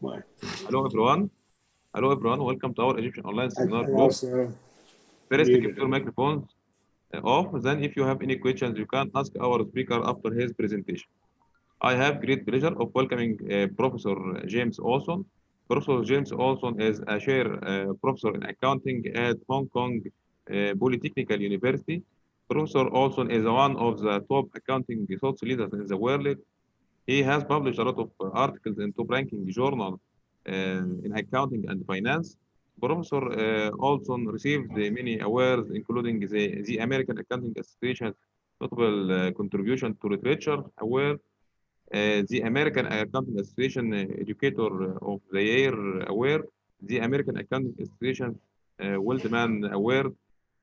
Why? Hello everyone. Hello everyone. Welcome to our Egyptian online seminar I group. also First, keep muted your him. microphones off. Then, if you have any questions, you can ask our speaker after his presentation. I have great pleasure of welcoming Professor James Ohlson. Professor James Ohlson is a chair professor in accounting at Hong Kong Polytechnical University. Professor Ohlson is one of the top accounting thought leaders in the world. He has published a lot of articles in top-ranking journals in accounting and finance. Professor Olson received many awards, including the American Accounting Association notable contribution to literature award, the American Accounting Association Educator of the Year award, the American Accounting Association Wildman Award,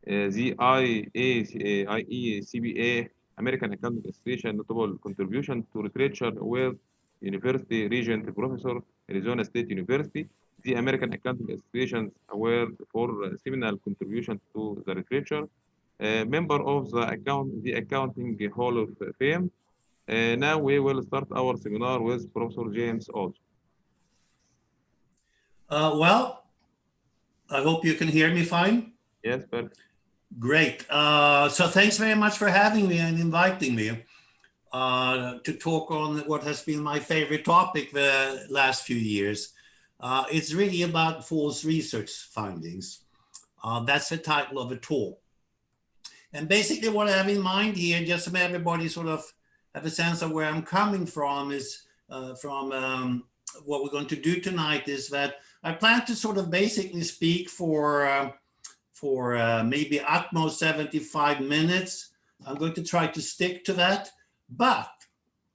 the IECBA American Accounting Association notable contribution to literature award, University Regent Professor, Arizona State University, the American Accounting Association award for seminal contribution to the literature, member of the Accounting Hall of Fame. Now we will start our seminar with Professor James also. Well, I hope you can hear me fine. Yes, perfect. Great. So thanks very much for having me and inviting me to talk on what has been my favorite topic the last few years. It's really about false research findings. That's the title of the talk. And basically what I have in mind here, just so everybody sort of have a sense of where I'm coming from, is what we're going to do tonight is that I plan to sort of basically speak for maybe at most 75 minutes. I'm going to try to stick to that, but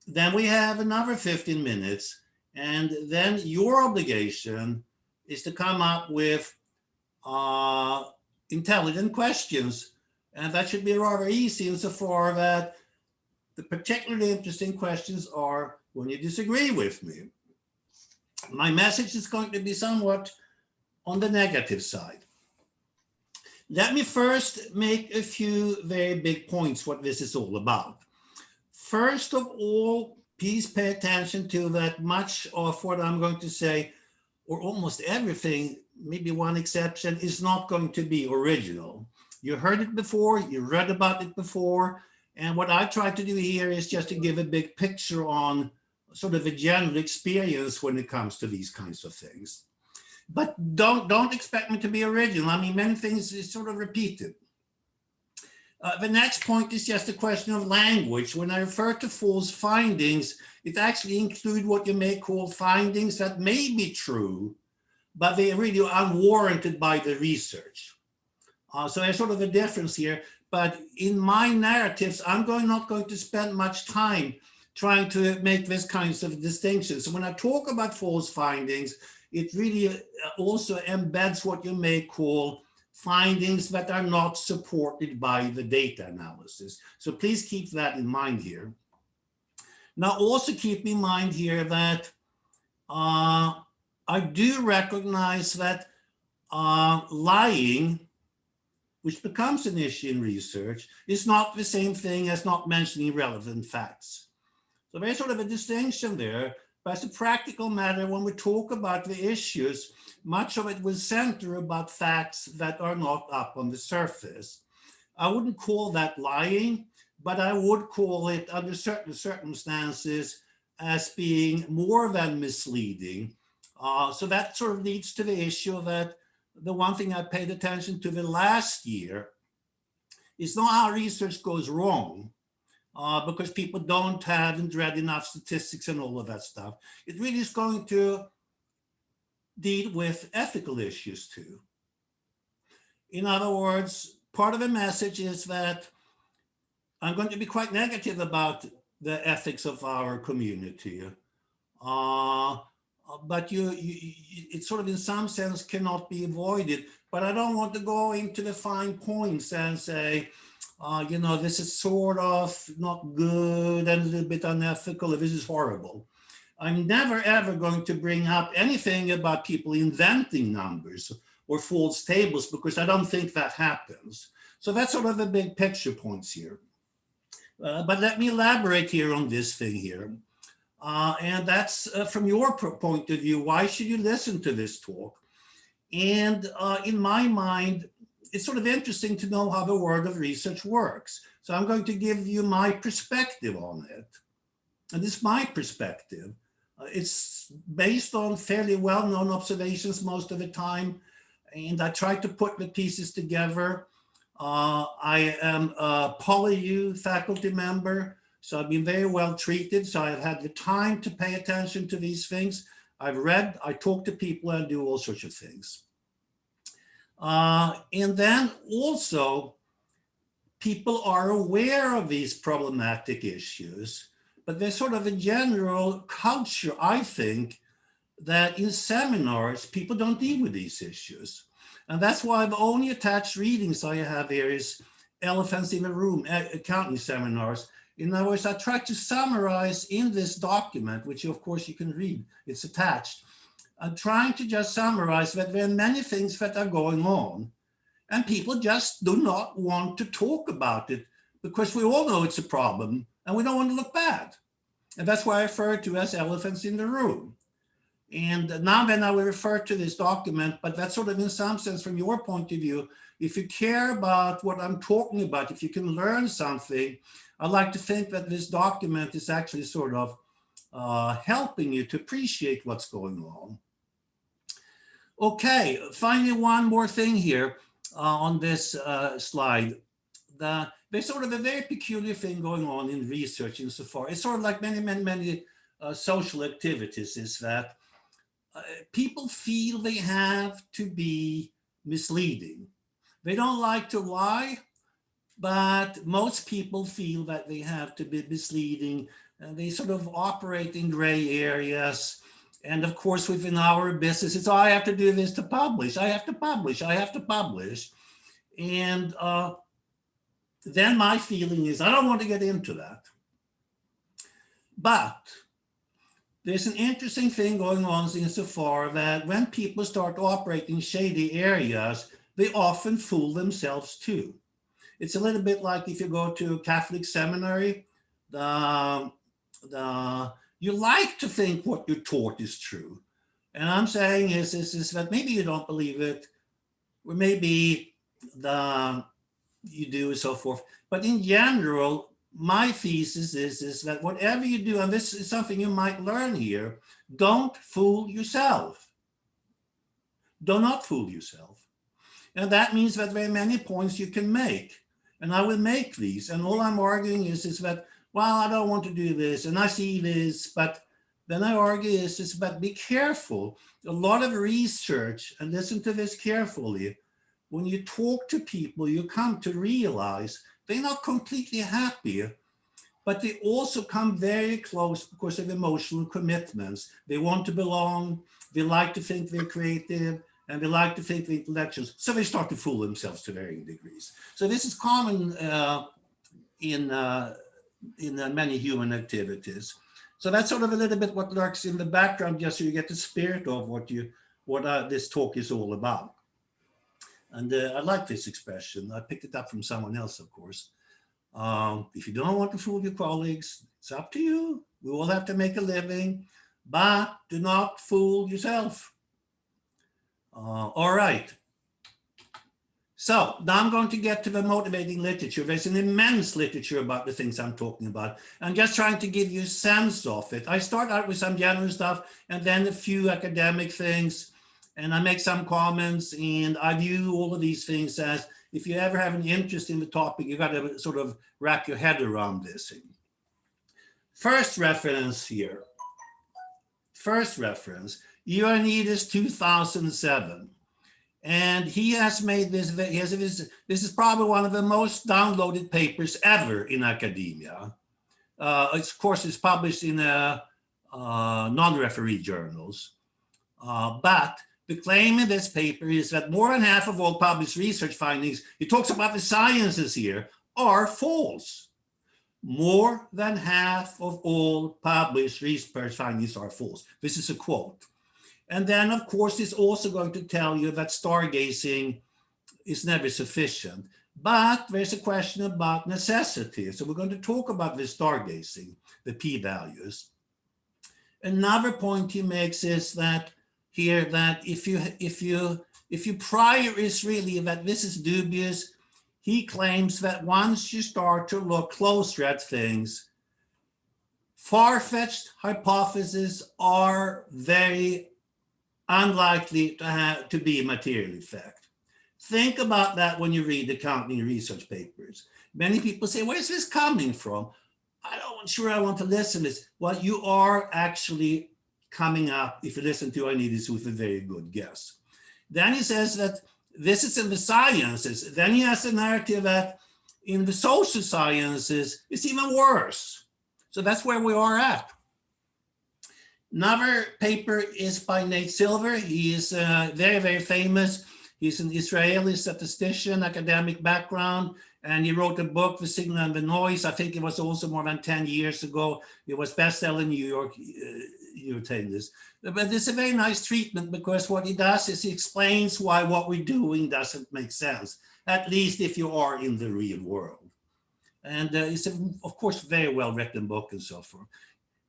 then we have another 15 minutes, and then your obligation is to come up with intelligent questions, and that should be rather easy insofar that the particularly interesting questions are when you disagree with me. My message is going to be somewhat on the negative side. Let me first make a few very big points what this is all about. First of all, please pay attention to that much of what I'm going to say, or almost everything, maybe one exception, is not going to be original. You heard it before, you read about it before, and what I try to do here is just to give a big picture on sort of a general experience when it comes to these kinds of things. But don't expect me to be original. I mean, many things is sort of repeated. The next point is just a question of language. When I refer to false findings, it actually includes what you may call findings that may be true, but they are really unwarranted by the research. So there's sort of a difference here. But in my narratives, I'm not going to spend much time trying to make this kinds of distinctions. So when I talk about false findings, it really also embeds what you may call findings that are not supported by the data analysis. So please keep that in mind here. Now also keep in mind here that I do recognize that lying, which becomes an issue in research, is not the same thing as not mentioning relevant facts. So there's sort of a distinction there. But as a practical matter, when we talk about the issues, much of it will center about facts that are not up on the surface. I wouldn't call that lying, but I would call it, under certain circumstances, as being more than misleading. So that sort of leads to the issue that the one thing I paid attention to the last year is not how research goes wrong, because people haven't read enough statistics and all of that stuff. It really is going to deal with ethical issues too. In other words, part of the message is that I'm going to be quite negative about the ethics of our community. But it sort of in some sense cannot be avoided. But I don't want to go into the fine points and say, this is sort of not good and a little bit unethical, this is horrible. I'm never ever going to bring up anything about people inventing numbers or false tables, because I don't think that happens. So that's sort of the big picture points here. But let me elaborate here on this thing here. And that's from your point of view. Why should you listen to this talk? And in my mind, it's sort of interesting to know how the world of research works. So I'm going to give you my perspective on it. And this is my perspective. It's based on fairly well-known observations most of the time. And I try to put the pieces together. I am a PolyU faculty member, so I've been very well treated. So I've had the time to pay attention to these things. I've read, I talk to people, and do all sorts of things. And then also, people are aware of these problematic issues, but there's sort of a general culture, I think, that in seminars, people don't deal with these issues. And that's why the only attached readings I have here is Elephants in the Room, accounting seminars. In other words, I try to summarize in this document, which of course you can read, it's attached. I'm trying to just summarize that there are many things that are going on, and people just do not want to talk about it because we all know it's a problem and we don't want to look bad. And that's why I refer to as elephants in the room. And now then I will refer to this document, but that's sort of in some sense from your point of view, if you care about what I'm talking about, if you can learn something, I like to think that this document is actually sort of helping you to appreciate what's going on. Okay, finally, one more thing here on this slide. There's sort of a very peculiar thing going on in research insofar. It's sort of like many social activities, is that people feel they have to be misleading. They don't like to lie, but most people feel that they have to be misleading. They sort of operate in gray areas. And of course, within our business, it's, oh, I have to do this to publish. I have to publish. I have to publish. And then my feeling is, I don't want to get into that. But there's an interesting thing going on insofar that when people start operating shady areas, they often fool themselves too. It's a little bit like if you go to a Catholic seminary, you like to think what you're taught is true. And I'm saying is that maybe you don't believe it, or maybe you do and so forth. But in general, my thesis is that whatever you do, and this is something you might learn here, don't fool yourself. Do not fool yourself. And that means that there are many points you can make. And I will make these. And all I'm arguing is that, well, I don't want to do this. And I see this, but then I argue is but be careful. A lot of research, and listen to this carefully, when you talk to people, you come to realize they're not completely happy, but they also come very close because of emotional commitments. They want to belong, they like to think they're creative, and they like to think they're intellectuals. So they start to fool themselves to varying degrees. So this is common in many human activities. So that's sort of a little bit what lurks in the background, just so you get the spirit of what this talk is all about. And I like this expression. I picked it up from someone else, of course. If you don't want to fool your colleagues, it's up to you. We all have to make a living, but do not fool yourself. All right. So now I'm going to get to the motivating literature. There's an immense literature about the things I'm talking about. I'm just trying to give you a sense of it. I start out with some general stuff and then a few academic things, and I make some comments, and I view all of these things as, if you ever have an interest in the topic, you got to sort of wrap your head around this. First reference here. First reference, Ioannidis 2007. And he has made this, this is probably one of the most downloaded papers ever in academia. Of course, it's published in non-referee journals. But the claim in this paper is that more than half of all published research findings, he talks about the sciences here, are false. More than half of all published research findings are false. This is a quote. And then, of course, it's also going to tell you that stargazing is never sufficient. But there's a question about necessity. So we're going to talk about this stargazing, the p-values. Another point he makes is that here that if your prior is really that this is dubious, he claims that once you start to look closer at things, far-fetched hypotheses are very unlikely to be a material effect. Think about that when you read accounting research papers. Many people say, where's this coming from? I'm not sure I want to listen to this. Well, you are actually coming up, if you listen to any of this, with a very good guess. Then he says that this is in the sciences. Then he has a narrative that in the social sciences, it's even worse. So that's where we are at. Another paper is by Nate Silver. He is very, very famous. He's an Israeli statistician, academic background, and he wrote a book, The Signal and the Noise. I think it was also more than 10 years ago. It was bestseller in New York. You retain this. But it's a very nice treatment because what he does is he explains why what we're doing doesn't make sense, at least if you are in the real world. And it's, of course, very well-written book and so forth.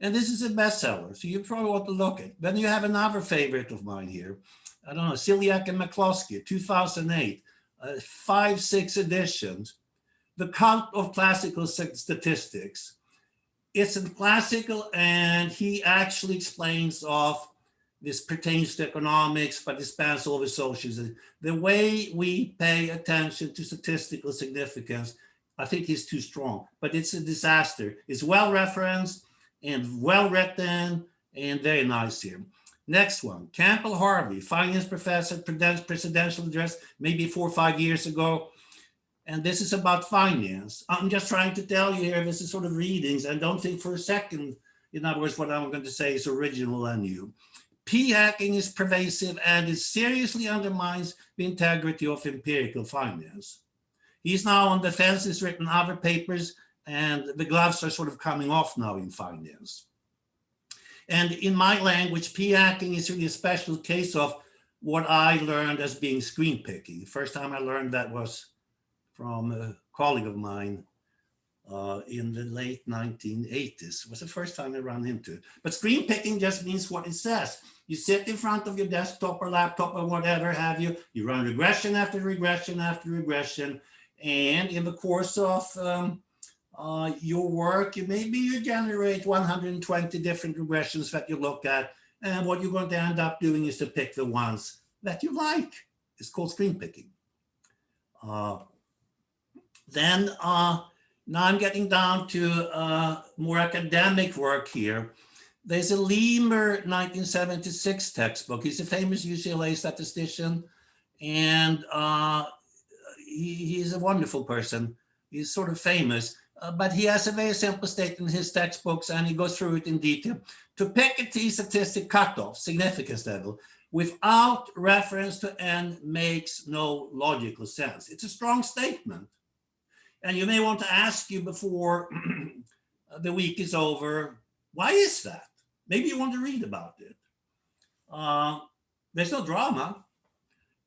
And this is a bestseller, so you probably want to look at it. Then you have another favorite of mine here. I don't know, Celiak and McCloskey, 2008, 5-6 editions. The Cult of Classical Statistics. It's in classical, and he actually explains this pertains to economics, but it spans all the socials. The way we pay attention to statistical significance, I think is too strong, but it's a disaster. It's well referenced and well written and very nice here. Next one, Campbell Harvey, finance professor, presidential address, maybe 4 or 5 years ago. And this is about finance. I'm just trying to tell you here, this is sort of readings, and don't think for a second, in other words, what I'm going to say is original and new. P-hacking is pervasive and it seriously undermines the integrity of empirical finance. He's now on the fence, he's written other papers, and the gloves are sort of coming off now in finance. And in my language, p-hacking is really a special case of what I learned as being screen picking. The first time I learned that was from a colleague of mine in the late 1980s. It was the first time I ran into it. But screen picking just means what it says. You sit in front of your desktop or laptop or whatever have you, you run regression after regression after regression, and in the course of your work, maybe you generate 120 different regressions that you look at, and what you're going to end up doing is to pick the ones that you like. It's called screen picking. Now I'm getting down to more academic work here. There's a Lemur 1976 textbook. He's a famous UCLA statistician, and he's a wonderful person. He's sort of famous, but he has a very simple statement in his textbooks, and he goes through it in detail. To pick a t-statistic cutoff, significance level, without reference to n makes no logical sense. It's a strong statement. And you may want to ask you before the week is over, why is that? Maybe you want to read about it. There's no drama.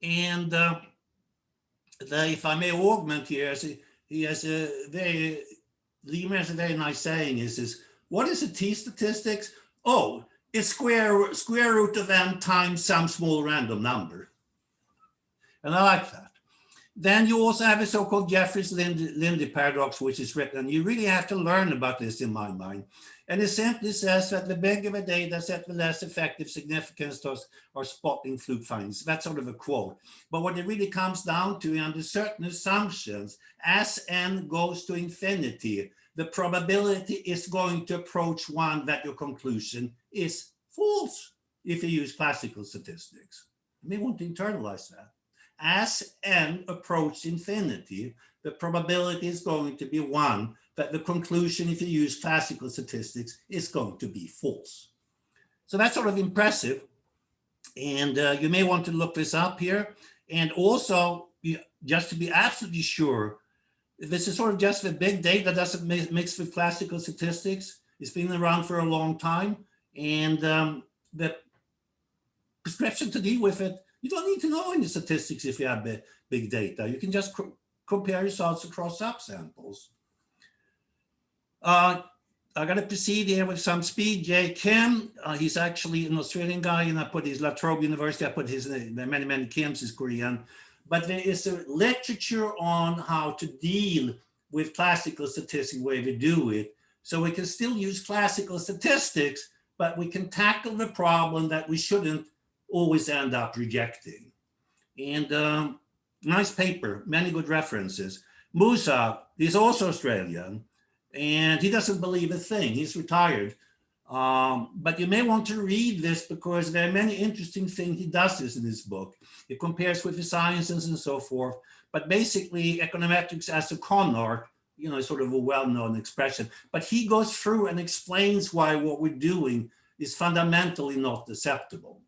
And if I may augment here, he has a very, Lemur has a very nice saying is what is a t-statistics? Oh, it's square root of n times some small random number. And I like that. Then you also have a so-called Jefferson-Lindy paradox, which is written, and you really have to learn about this in my mind. And it simply says that the bigger the data set, the less effective significance does or spotting fluke findings. That's sort of a quote. But what it really comes down to, under certain assumptions, as n goes to infinity, the probability is going to approach one that your conclusion is false if you use classical statistics. You may want to internalize that. As n approaches infinity, the probability is going to be one that the conclusion, if you use classical statistics, is going to be false. So that's sort of impressive. And you may want to look this up here. And also, just to be absolutely sure, this is sort of just the big data that doesn't mix with classical statistics. It's been around for a long time. And the prescription to deal with it, you don't need to know any statistics if you have big data. You can just compare results across subsamples. I got to proceed here with some speed. Jay Kim, he's actually an Australian guy, and I put his La Trobe University, I put his name, many Kims is Korean. But there is a literature on how to deal with classical statistics, way to do it. So we can still use classical statistics, but we can tackle the problem that we shouldn't always end up rejecting. And nice paper, many good references. Musa, he's also Australian, and he doesn't believe a thing. He's retired. But you may want to read this because there are many interesting things he does this in his book. He compares with the sciences and so forth. But basically, econometrics as a con art, you know, is sort of a well-known expression. But he goes through and explains why what we're doing is fundamentally not acceptable.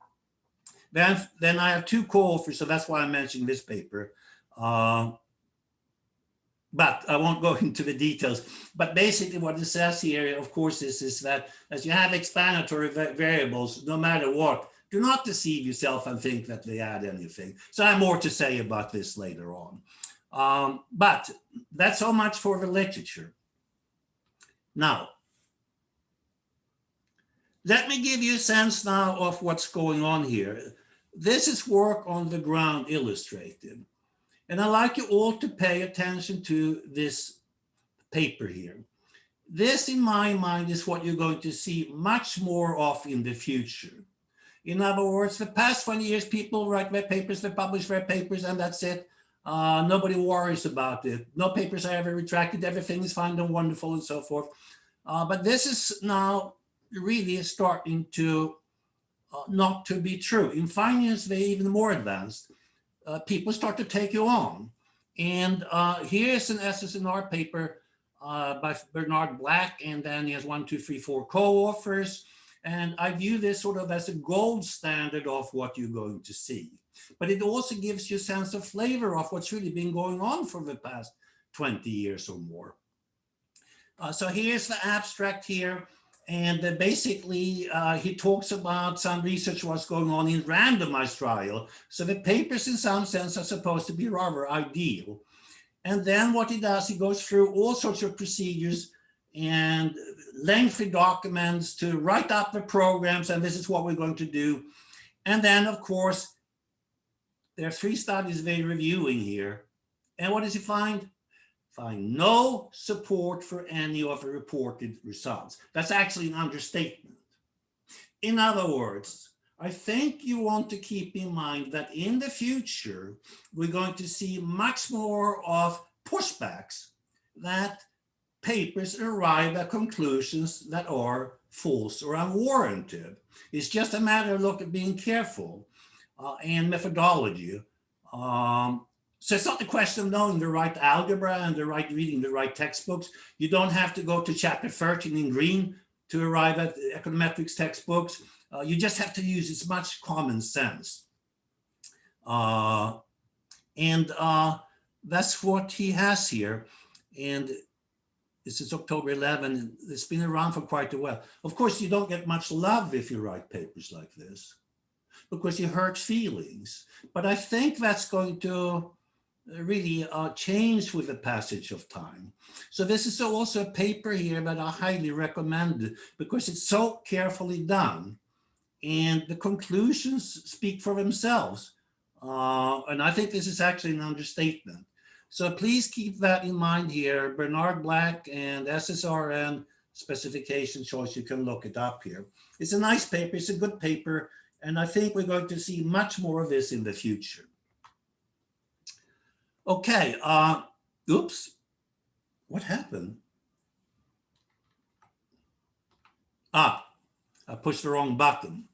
Then I have two co-authors, so that's why I'm mentioning this paper. But I won't go into the details. But basically what it says here, of course, is that as you have explanatory variables, no matter what, do not deceive yourself and think that they add anything. So I have more to say about this later on. But that's so much for the literature. Now, let me give you a sense now of what's going on here. This is work on the ground illustrated. And I'd like you all to pay attention to this paper here. This, in my mind, is what you're going to see much more of in the future. In other words, the past 20 years, people write their papers, they publish their papers, and that's it. Nobody worries about it. No papers are ever retracted. Everything is fine and wonderful and so forth. But this is now really starting to not to be true. In finance, they're even more advanced. People start to take you on. And here's an SSNR paper by Bernard Black, and then he has 1, 2, 3, 4 co-authors. And I view this sort of as a gold standard of what you're going to see. But it also gives you a sense of flavor of what's really been going on for the past 20 years or more. So here's the abstract here. And basically, he talks about some research what's going on in randomized trial. So the papers, in some sense, are supposed to be rather ideal. And then what he does, he goes through all sorts of procedures and lengthy documents to write up the programs, and this is what we're going to do. And then, of course, there are 3 studies they're reviewing here. And what does he find? Find no support for any of the reported results. That's actually an understatement. In other words, I think you want to keep in mind that in the future, we're going to see much more of pushbacks that papers arrive at conclusions that are false or unwarranted. It's just a matter of being careful and methodology. So it's not the question of knowing the right algebra and reading the right textbooks. You don't have to go to chapter 13 in green to arrive at econometrics textbooks. You just have to use as much common sense. And that's what he has here. And this is October 11. It's been around for quite a while. Of course, you don't get much love if you write papers like this because you hurt feelings. But I think that's going to really change with the passage of time. So this is also a paper here that I highly recommend because it's so carefully done and the conclusions speak for themselves. And I think this is actually an understatement. So please keep that in mind here. Bernard Black and SSRN specification choice, you can look it up here. It's a nice paper, it's a good paper, and I think we're going to see much more of this in the future. Okay, oops, what happened? I pushed the wrong button.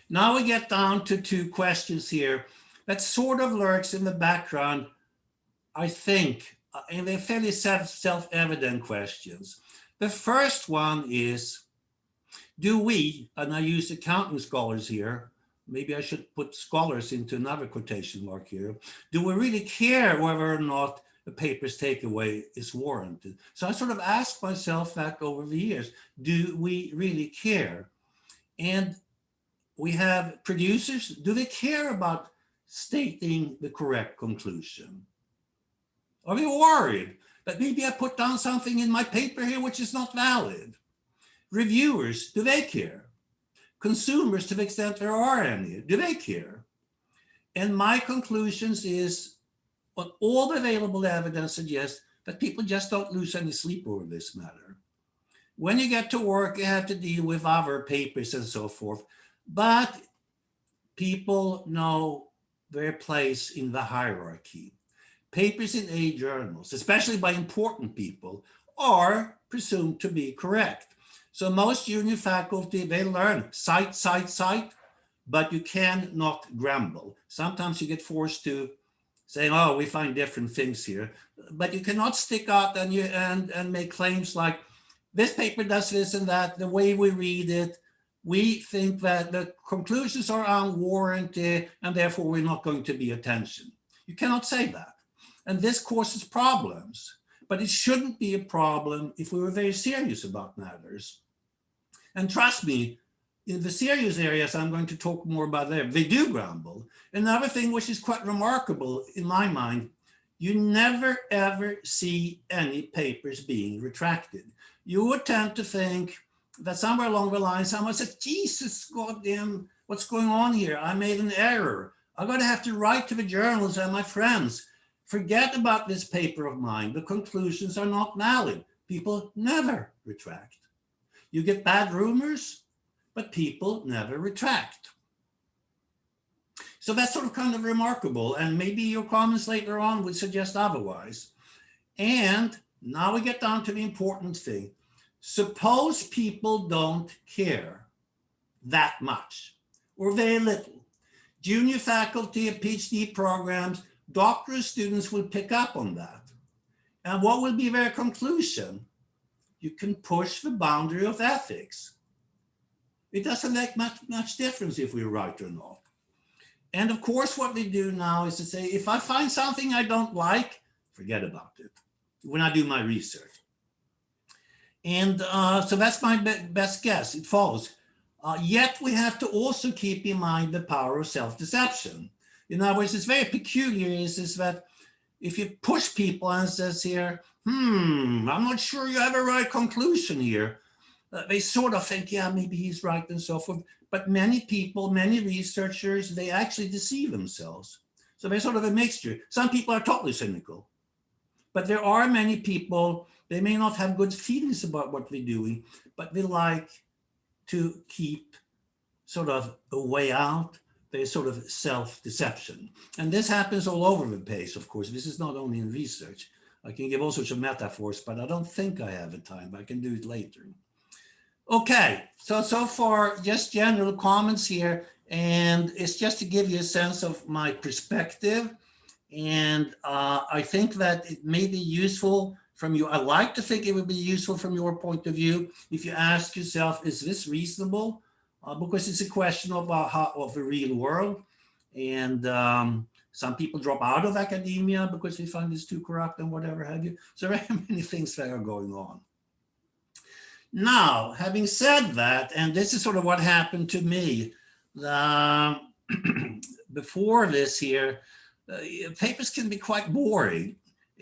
Now we get down to 2 questions here that sort of lurks in the background, I think, and they're fairly self-evident questions. The first one is, do we, and I use accounting scholars here, maybe I should put scholars into another quotation mark here. Do we really care whether or not a paper's takeaway is warranted? So I sort of asked myself that over the years, do we really care? And we have producers, do they care about stating the correct conclusion? Are they worried that maybe I put down something in my paper here which is not valid? Reviewers, do they care? Consumers, to the extent there are any, do they care? And my conclusions is what all the available evidence suggests that people just don't lose any sleep over this matter. When you get to work, you have to deal with other papers and so forth, but people know their place in the hierarchy. Papers in A journals, especially by important people, are presumed to be correct. So most junior faculty, they learn cite, cite, cite, but you cannot grumble. Sometimes you get forced to say, oh, we find different things here, but you cannot stick out and make claims like, this paper does this and that, the way we read it, we think that the conclusions are unwarranted and therefore we're not going to be attention. You cannot say that. And this causes problems, but it shouldn't be a problem if we were very serious about matters. And trust me, in the serious areas I'm going to talk more about there, they do grumble. Another thing which is quite remarkable in my mind, you never ever see any papers being retracted. You would tend to think that somewhere along the line, someone says, Jesus, goddamn, what's going on here? I made an error. I'm going to have to write to the journals and my friends. Forget about this paper of mine. The conclusions are not valid. People never retract. You get bad rumors, but people never retract. So that's sort of kind of remarkable. And maybe your comments later on would suggest otherwise. And now we get down to the important thing. Suppose people don't care that much or very little. Junior faculty of PhD programs, doctoral students will pick up on that. And what will be their conclusion? You can push the boundary of ethics. It doesn't make much difference if we're right or not. And of course, what they do now is to say, if I find something I don't like, forget about it when I do my research. And so that's my best guess. It follows. Yet we have to also keep in mind the power of self-deception. In other words, it's very peculiar is that if you push people and says here, I'm not sure you have a right conclusion here, they sort of think, yeah, maybe he's right and so forth. But many people, many researchers, they actually deceive themselves. So they're sort of a mixture. Some people are totally cynical, but there are many people, they may not have good feelings about what they're doing, but they like to keep sort of a way out. There's sort of self-deception. And this happens all over the place, of course. This is not only in research. I can give all sorts of metaphors, but I don't think I have the time. I can do it later. Okay, so far, just general comments here. And it's just to give you a sense of my perspective. And I think that it may be useful from you. I like to think it would be useful from your point of view. If you ask yourself, is this reasonable? Because it's a question of the real world. And some people drop out of academia because they find it's too corrupt and whatever have you. So there are many things that are going on. Now, having said that, and this is sort of what happened to me before this here, papers can be quite boring.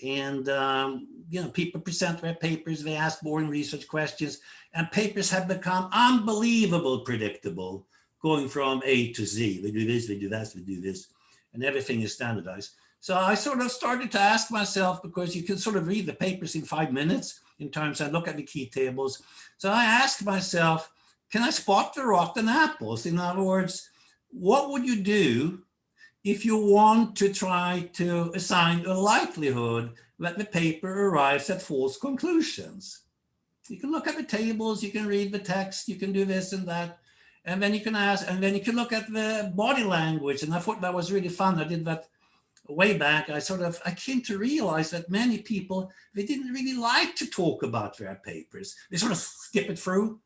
And, people present their papers, they ask boring research questions, and papers have become unbelievable predictable, going from A to Z. They do this, they do that, they do this, and everything is standardized. So I sort of started to ask myself, because you can sort of read the papers in 5 minutes in terms of look at the key tables. So I asked myself, can I spot the rotten apples? In other words, what would you do if you want to try to assign a likelihood that the paper arrives at false conclusions? You can look at the tables, you can read the text, you can do this and that, and then you can ask, and then you can look at the body language. And I thought that was really fun. I did that way back. I came to realize that many people, they didn't really like to talk about their papers. They sort of skip it through.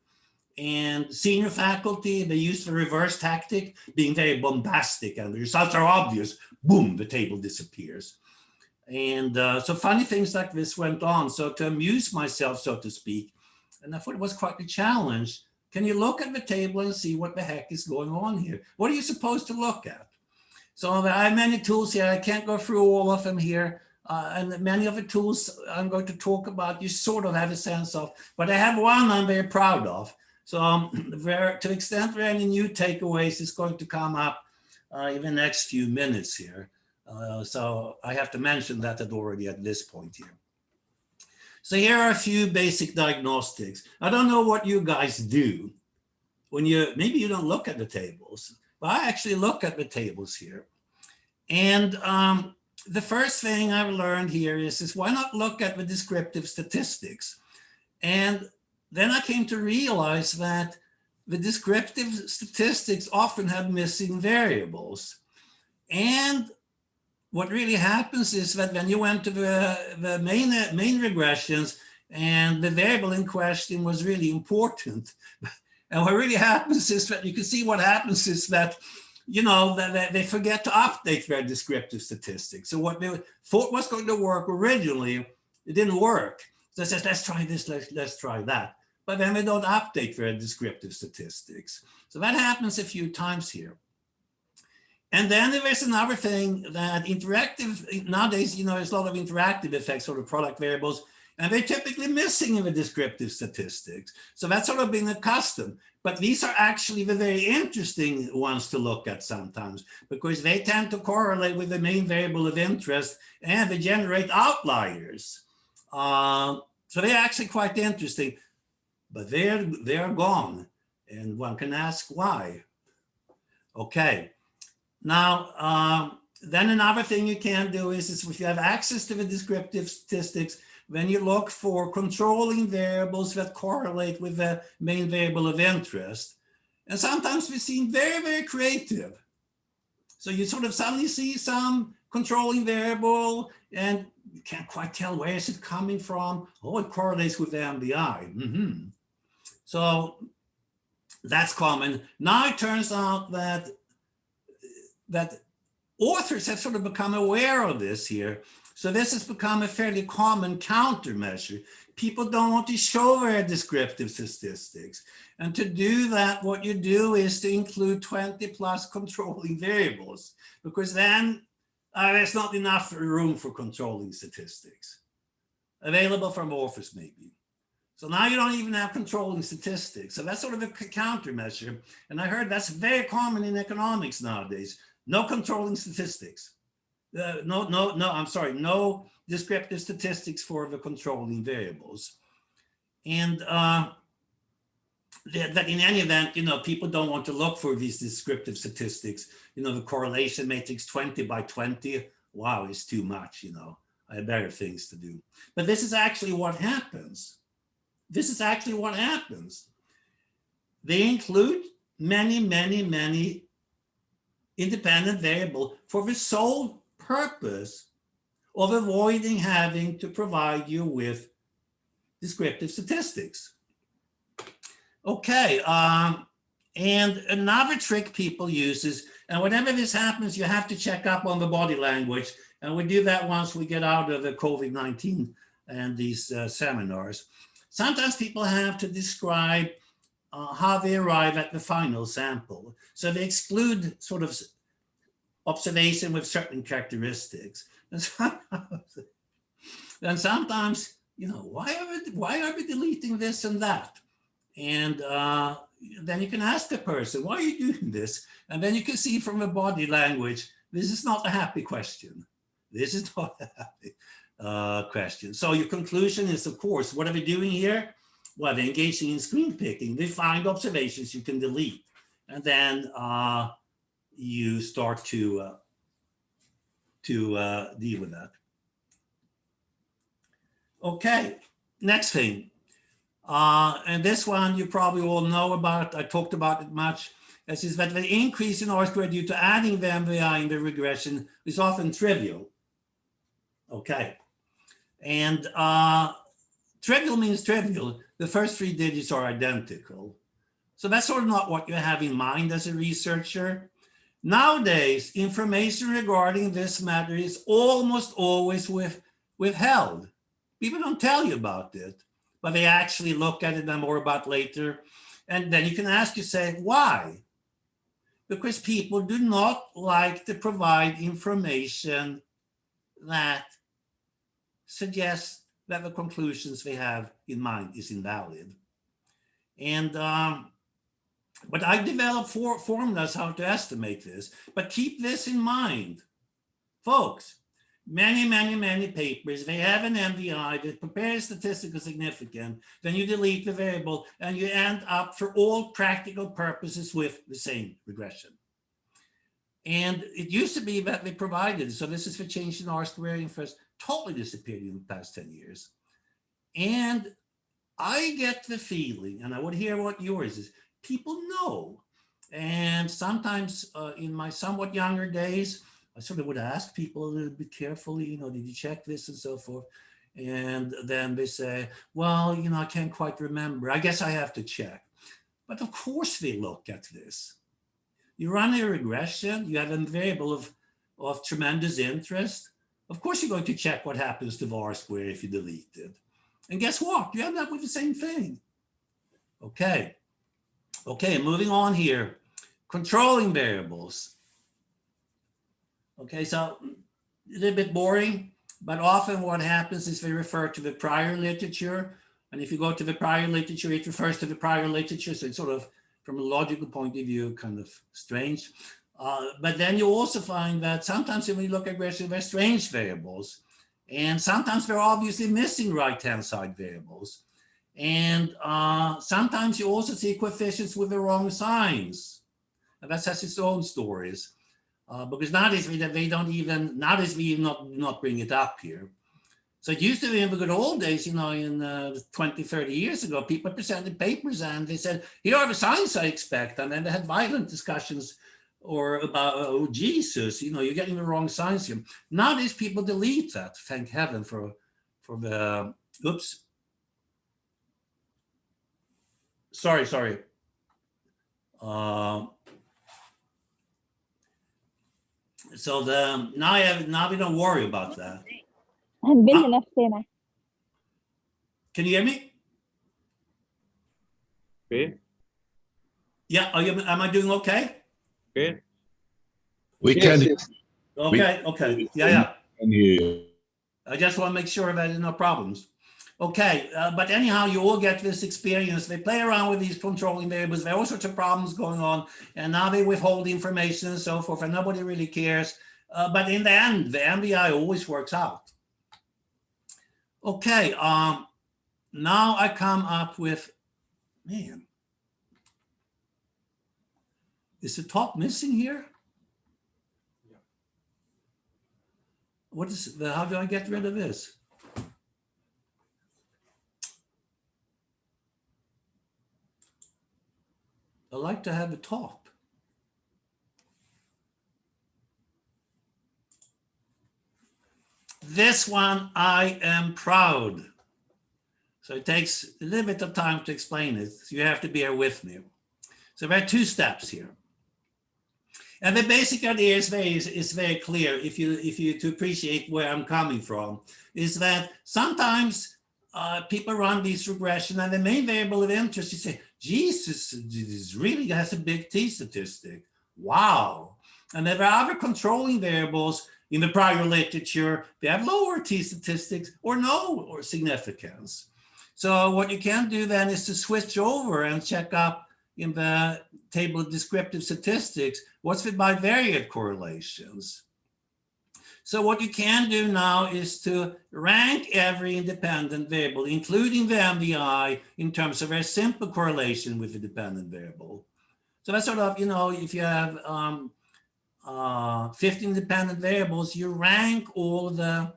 And senior faculty, they use the reverse tactic, being very bombastic, and the results are obvious. Boom, the table disappears. And so funny things like this went on. So to amuse myself, so to speak, and I thought it was quite a challenge. Can you look at the table and see what the heck is going on here? What are you supposed to look at? So I have many tools here. I can't go through all of them here. and many of the tools I'm going to talk about, you sort of have a sense of, but I have one I'm very proud of. So to the extent there are any new takeaways, it's going to come up in the next few minutes here. So I have to mention that already at this point here. So here are a few basic diagnostics. I don't know what you guys do when maybe you don't look at the tables, but I actually look at the tables here. And the first thing I've learned here is why not look at the descriptive statistics? And then I came to realize that the descriptive statistics often have missing variables. And what really happens is that when you went to the main regressions and the variable in question was really important. And what really happens is that you can see what happens is that, you know, that they forget to update their descriptive statistics. So what they thought was going to work originally, it didn't work. So it says, let's try this, let's try that. But then they don't update their descriptive statistics. So that happens a few times here. And then there's another thing that interactive, nowadays, you know, there's a lot of interactive effects or the product variables, and they're typically missing in the descriptive statistics. So that's sort of been accustomed. But these are actually the very interesting ones to look at sometimes, because they tend to correlate with the main variable of interest and they generate outliers. So they're actually quite interesting, but they're gone. And one can ask why. Okay. Now, then another thing you can do is if you have access to the descriptive statistics, then you look for controlling variables that correlate with the main variable of interest. And sometimes we seem very, very creative. So you sort of suddenly see some controlling variable and you can't quite tell where is it coming from. Oh, it correlates with the MBI. So that's common. Now it turns out that authors have sort of become aware of this here. So this has become a fairly common countermeasure. People don't want to show their descriptive statistics. And to do that, what you do is to include 20 plus controlling variables, because then there's not enough room for controlling statistics available from authors maybe. So now you don't even have controlling statistics. So that's sort of a countermeasure. And I heard that's very common in economics nowadays. No controlling statistics. No descriptive statistics for the controlling variables. And that in any event, you know, people don't want to look for these descriptive statistics. You know, the correlation matrix 20 by 20, wow, it's too much, you know, I have better things to do. But this is actually what happens. This is actually what happens. They include many, many, many independent variable for the sole purpose of avoiding having to provide you with descriptive statistics. Okay, and another trick people use is, and whenever this happens, you have to check up on the body language, and we do that once we get out of the COVID-19 and these seminars. Sometimes people have to describe how they arrive at the final sample. So they exclude sort of observation with certain characteristics. And sometimes, you know, why are we deleting this and that? And then you can ask the person, why are you doing this? And then you can see from the body language, this is not a happy question. This is not a happy question. So your conclusion is, of course, what are we doing here? Well, they're engaging in screen picking. They find observations you can delete. And then you start to deal with that. Okay, next thing. And this one you probably all know about. I talked about it much. This is that the increase in R squared due to adding the MVI in the regression is often trivial. Okay. And trivial means trivial. The first three digits are identical. So that's sort of not what you have in mind as a researcher. Nowadays, information regarding this matter is almost always withheld. People don't tell you about it, but they actually look at it and more about later. And then you can ask yourself, why? Because people do not like to provide information that suggests that the conclusions they have in mind is invalid. And but I developed formulas how to estimate this. But keep this in mind, folks. Many papers, they have an MDI that prepares statistical significance. Then you delete the variable and you end up, for all practical purposes, with the same regression. And it used to be that they provided, so this is the change in R-squared inverse, totally disappeared in the past 10 years. And I get the feeling, and I would hear what yours is, people know. And sometimes in my somewhat younger days, I sort of would ask people a little bit carefully, you know, did you check this and so forth? And then they say, well, you know, I can't quite remember. I guess I have to check. But of course they look at this. You run a regression, you have a variable of tremendous interest. Of course you're going to check what happens to R-squared if you delete it. And guess what? You end up with the same thing. Okay, moving on here. Controlling variables. Okay, so a little bit boring, but often what happens is they refer to the prior literature. And if you go to the prior literature, it refers to the prior literature. So it's sort of, from a logical point of view, kind of strange. But then you also find that sometimes when you look at regression, they're strange variables. And sometimes they're obviously missing right-hand side variables. And sometimes you also see coefficients with the wrong signs. And that has its own stories. Because not as we not bring it up here. So it used to be in the good old days, you know, in 20, 30 years ago, people presented papers and they said, here are the signs I expect. And then they had violent discussions or about, oh, Jesus, you know, you're getting the wrong signs here. Nowadays, people delete that. Thank heaven for the, oops. Sorry. So now we don't worry about that. هنبل نفسنا. Can you hear me? Okay. Yeah, am I doing okay? Okay. We Yes, can. yes. Okay. Yeah. Can hear you. I just want to make sure that there's no problems. Okay, but anyhow, you all get this experience. They play around with these controlling variables. There are all sorts of problems going on, and now they withhold information and so forth, and nobody really cares. But in the end, the MBI always works out. Okay, now I come up with, man, is the top missing here? What is how do I get rid of this? I like to have a top. This one, I am proud. So it takes a little bit of time to explain it. So you have to bear with me. So there are two steps here. And the basic idea is very clear if you to appreciate where I'm coming from, is that sometimes people run these regression and the main variable of interest, you say, Jesus, this really has a big t statistic. Wow. And there are other controlling variables in the prior literature. They have lower t statistics or no significance. So what you can do then is to switch over and check up in the table of descriptive statistics, what's the bivariate correlations? So what you can do now is to rank every independent variable, including the MDI, in terms of a simple correlation with the dependent variable. So that's sort of, you know, if you have 15 dependent variables, you rank all the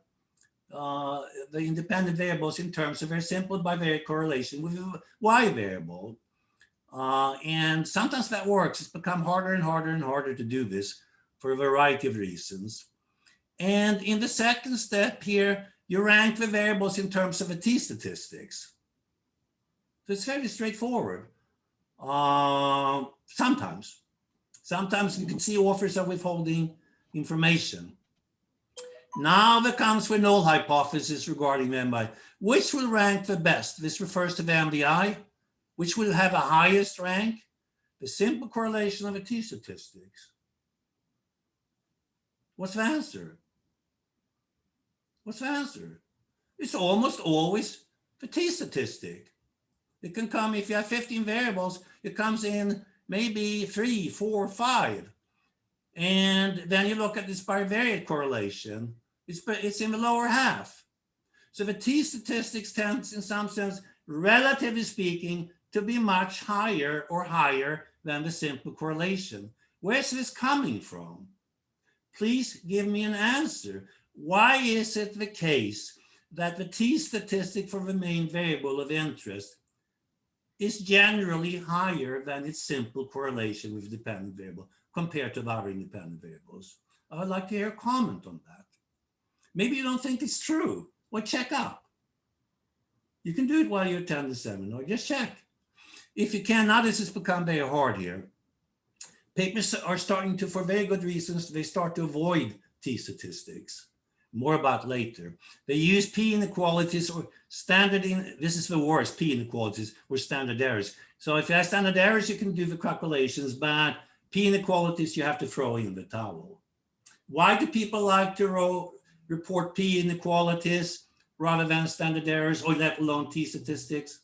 independent variables in terms of a simple bivariate correlation with the Y variable. And sometimes that works. It's become harder and harder to do this for a variety of reasons. And in the second step here, you rank the variables in terms of a t statistics. So it's fairly straightforward. Sometimes you can see authors are withholding information. Now there comes the null hypothesis regarding the MBI. Which will rank the best? This refers to the MBI. Which will have a highest rank? The simple correlation of the t statistics. What's the answer? What's the answer? It's almost always the t-statistic. It can come, if you have 15 variables, it comes in maybe 3, 4, 5. And then you look at this bivariate correlation, it's in the lower half. So the t-statistics tends, in some sense, relatively speaking, to be much higher or higher than the simple correlation. Where's this coming from? Please give me an answer. Why is it the case that the t-statistic for the main variable of interest is generally higher than its simple correlation with dependent variable compared to the other independent variables? I would like to hear a comment on that. Maybe you don't think it's true. Well, check up. You can do it while you attend the seminar. Just check. If you can, now this has become very hard here. Papers are starting to, for very good reasons, they start to avoid t-statistics. More about later. They use p inequalities or standard in, this is the worst, p inequalities or standard errors. So if you have standard errors, you can do the calculations, but p inequalities, you have to throw in the towel. Why do people like to report p inequalities rather than standard errors or let alone t-statistics?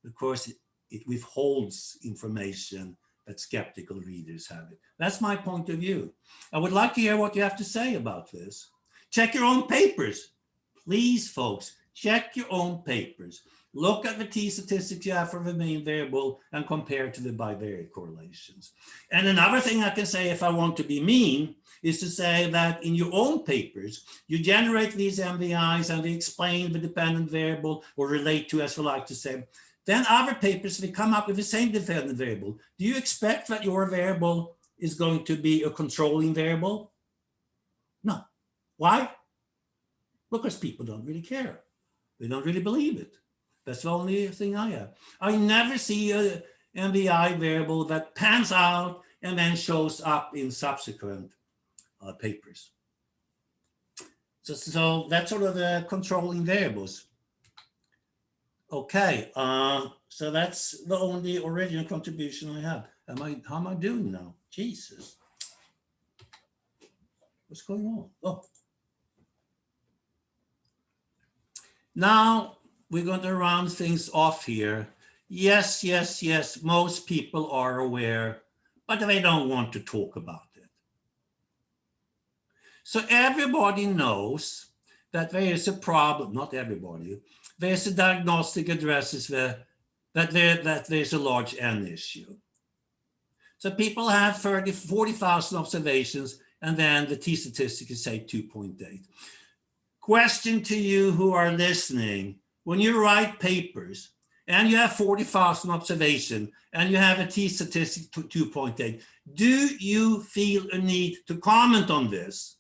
Because it withholds information that skeptical readers have it. That's my point of view. I would like to hear what you have to say about this. Check your own papers. Please, folks, check your own papers. Look at the t-statistics you have for the main variable and compare to the bivariate correlations. And another thing I can say, if I want to be mean, is to say that in your own papers, you generate these MVIs and they explain the dependent variable or relate to, as we like to say. Then other papers, they come up with the same dependent variable. Do you expect that your variable is going to be a controlling variable? No. Why? Because people don't really care. They don't really believe it. That's the only thing I have. I never see a MVI variable that pans out and then shows up in subsequent papers. So that's sort of the controlling variables. Okay, so that's the only original contribution I have. How am I doing now? Jesus. What's going on? Oh. Now we're going to round things off here. Yes, yes, yes, most people are aware, but they don't want to talk about it. So everybody knows that there is a problem, not everybody, there's a diagnostic addresses that there's a large N issue. So people have 40,000 observations, and then the t-statistic is say 2.8. Question to you who are listening, when you write papers and you have 40,000 observations and you have a t-statistic 2.8, do you feel a need to comment on this?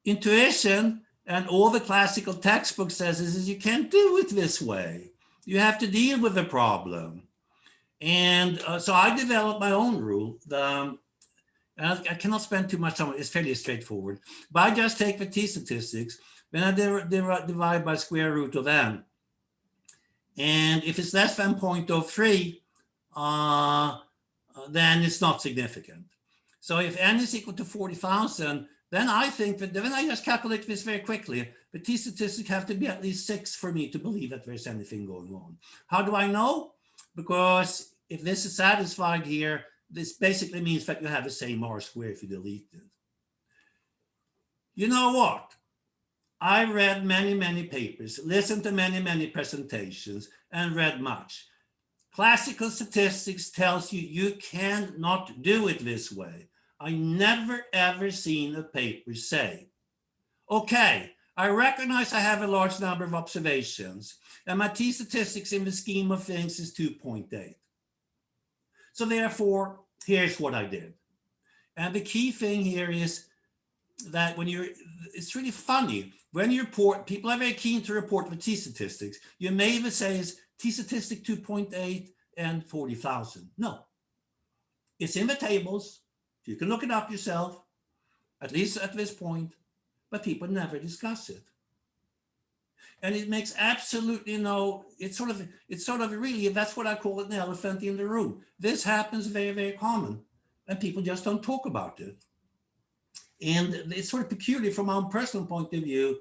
Intuition and all the classical textbooks says is you can't do it this way. You have to deal with the problem. And so I developed my own rule. I cannot spend too much time, it's fairly straightforward. But I just take the t-statistics, then I divide by square root of n. And if it's less than 0.03, then it's not significant. So if n is equal to 40,000, then I think that, then I just calculate this very quickly. The t-statistics have to be at least 6 for me to believe that there's anything going on. How do I know? Because if this is satisfied here, this basically means that you have the same R square if you delete it. You know what? I read many, many papers, listened to many, many presentations, and read much. Classical statistics tells you you cannot do it this way. I never ever seen a paper say, okay, I recognize I have a large number of observations and my t-statistics in the scheme of things is 2.8. So therefore, here's what I did. And the key thing here is that when it's really funny, when you report, people are very keen to report the t-statistics. You may even say is t-statistic 2.8 and 40,000. No, it's in the tables. You can look it up yourself, at least at this point, but people never discuss it. And it makes absolutely no, it's sort of really, that's what I call an elephant in the room. This happens very, very common, and people just don't talk about it. And it's sort of peculiar from my own personal point of view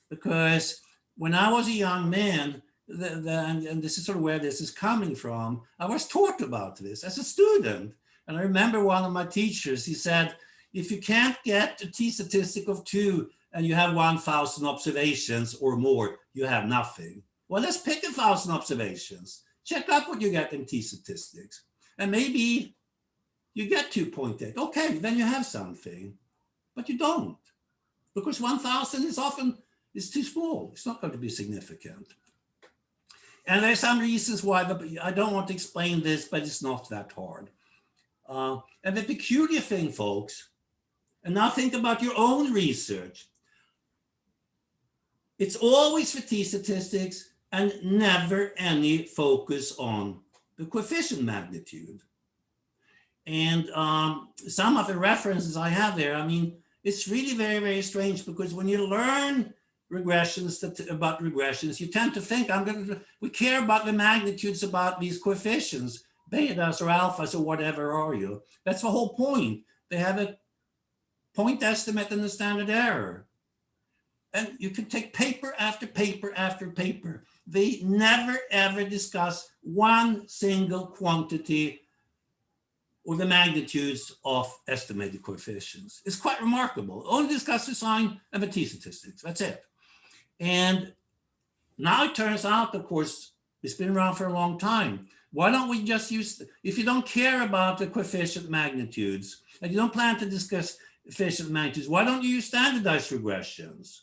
because when I was a young man, and this is sort of where this is coming from, I was taught about this as a student. And I remember one of my teachers, he said, if you can't get a t-statistic of 2 and you have 1,000 observations or more, you have nothing. Well, let's pick 1,000 observations. Check out what you get in t-statistics. And maybe you get 2.8. Okay, then you have something, but you don't. Because 1,000 is too small. It's not going to be significant. And there's some reasons why, but I don't want to explain this, but it's not that hard. And the peculiar thing, folks, and now think about your own research. It's always for t-statistics and never any focus on the coefficient magnitude. And some of the references I have there, I mean, it's really very, very strange, because when you learn about regressions, you tend to think we care about the magnitudes about these coefficients, betas or alphas or whatever are you. That's the whole point. They have a point estimate and the standard error. And you can take paper after paper after paper. They never ever discuss one single quantity or the magnitudes of estimated coefficients. It's quite remarkable. Only discuss the sign and the t-statistics. That's it. And now it turns out, of course, it's been around for a long time. Why don't we just use, if you don't care about the coefficient magnitudes and you don't plan to discuss coefficient magnitudes, why don't you use standardized regressions?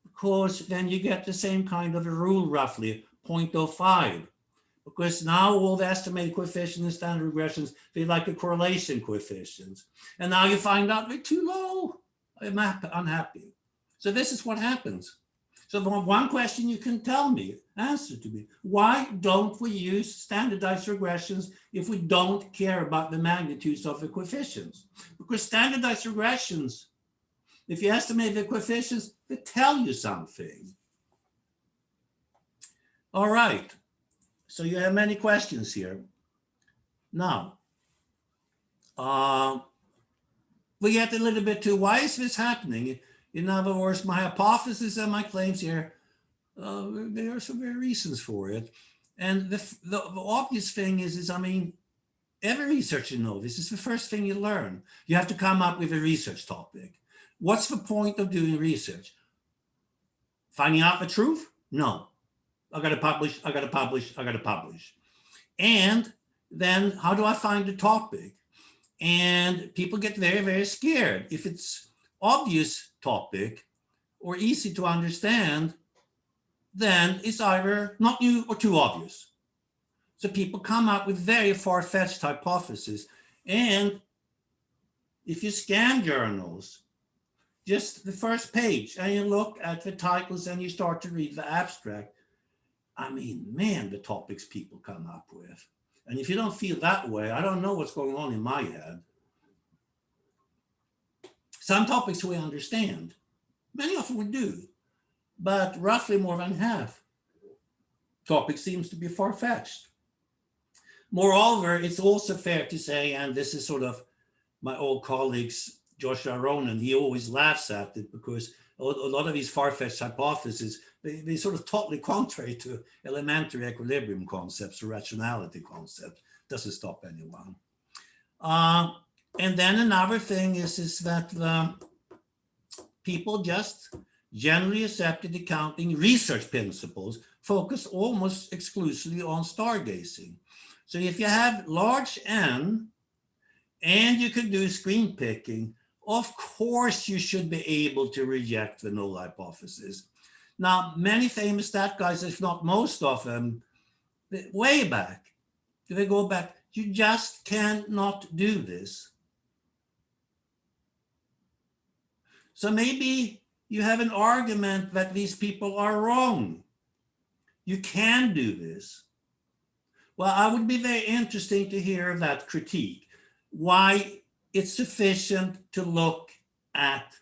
Because then you get the same kind of a rule, roughly 0.05. Because now all the estimated coefficients in standard regressions, they like the correlation coefficients. And now you find out they're too low. I'm unhappy. So this is what happens. So the one question you can answer to me, why don't we use standardized regressions if we don't care about the magnitudes of the coefficients? Because standardized regressions, if you estimate the coefficients, they tell you something. All right. So you have many questions here. Now, we get a little bit to why is this happening? In other words, my hypothesis and my claims here, there are some very reasons for it. And the obvious thing is, I mean, every researcher knows this is the first thing you learn. You have to come up with a research topic. What's the point of doing research? Finding out the truth? No. I got to publish, I got to publish, I got to publish. And then how do I find the topic? And people get very, very scared. If it's obvious topic or easy to understand, then it's either not new or too obvious. So people come up with very far-fetched hypotheses. And if you scan journals, just the first page, and you look at the titles and you start to read the abstract, I mean, man, the topics people come up with. And if you don't feel that way, I don't know what's going on in my head. Some topics we understand. Many of them we do. But roughly more than half topic seems to be far-fetched. Moreover, it's also fair to say, and this is sort of my old colleagues, Joshua Ronan, he always laughs at it because a lot of these far-fetched hypotheses, they sort of totally contrary to elementary equilibrium concepts or rationality concepts. Doesn't stop anyone. And then another thing is that people just generally accepted accounting research principles focus almost exclusively on stargazing. So if you have large N and you can do screen picking, of course you should be able to reject the null hypothesis. Now, many famous stat guys, if not most of them, way back, do they go back? You just cannot do this. So maybe you have an argument that these people are wrong. You can do this. Well, I would be very interesting to hear that critique, why it's sufficient to look at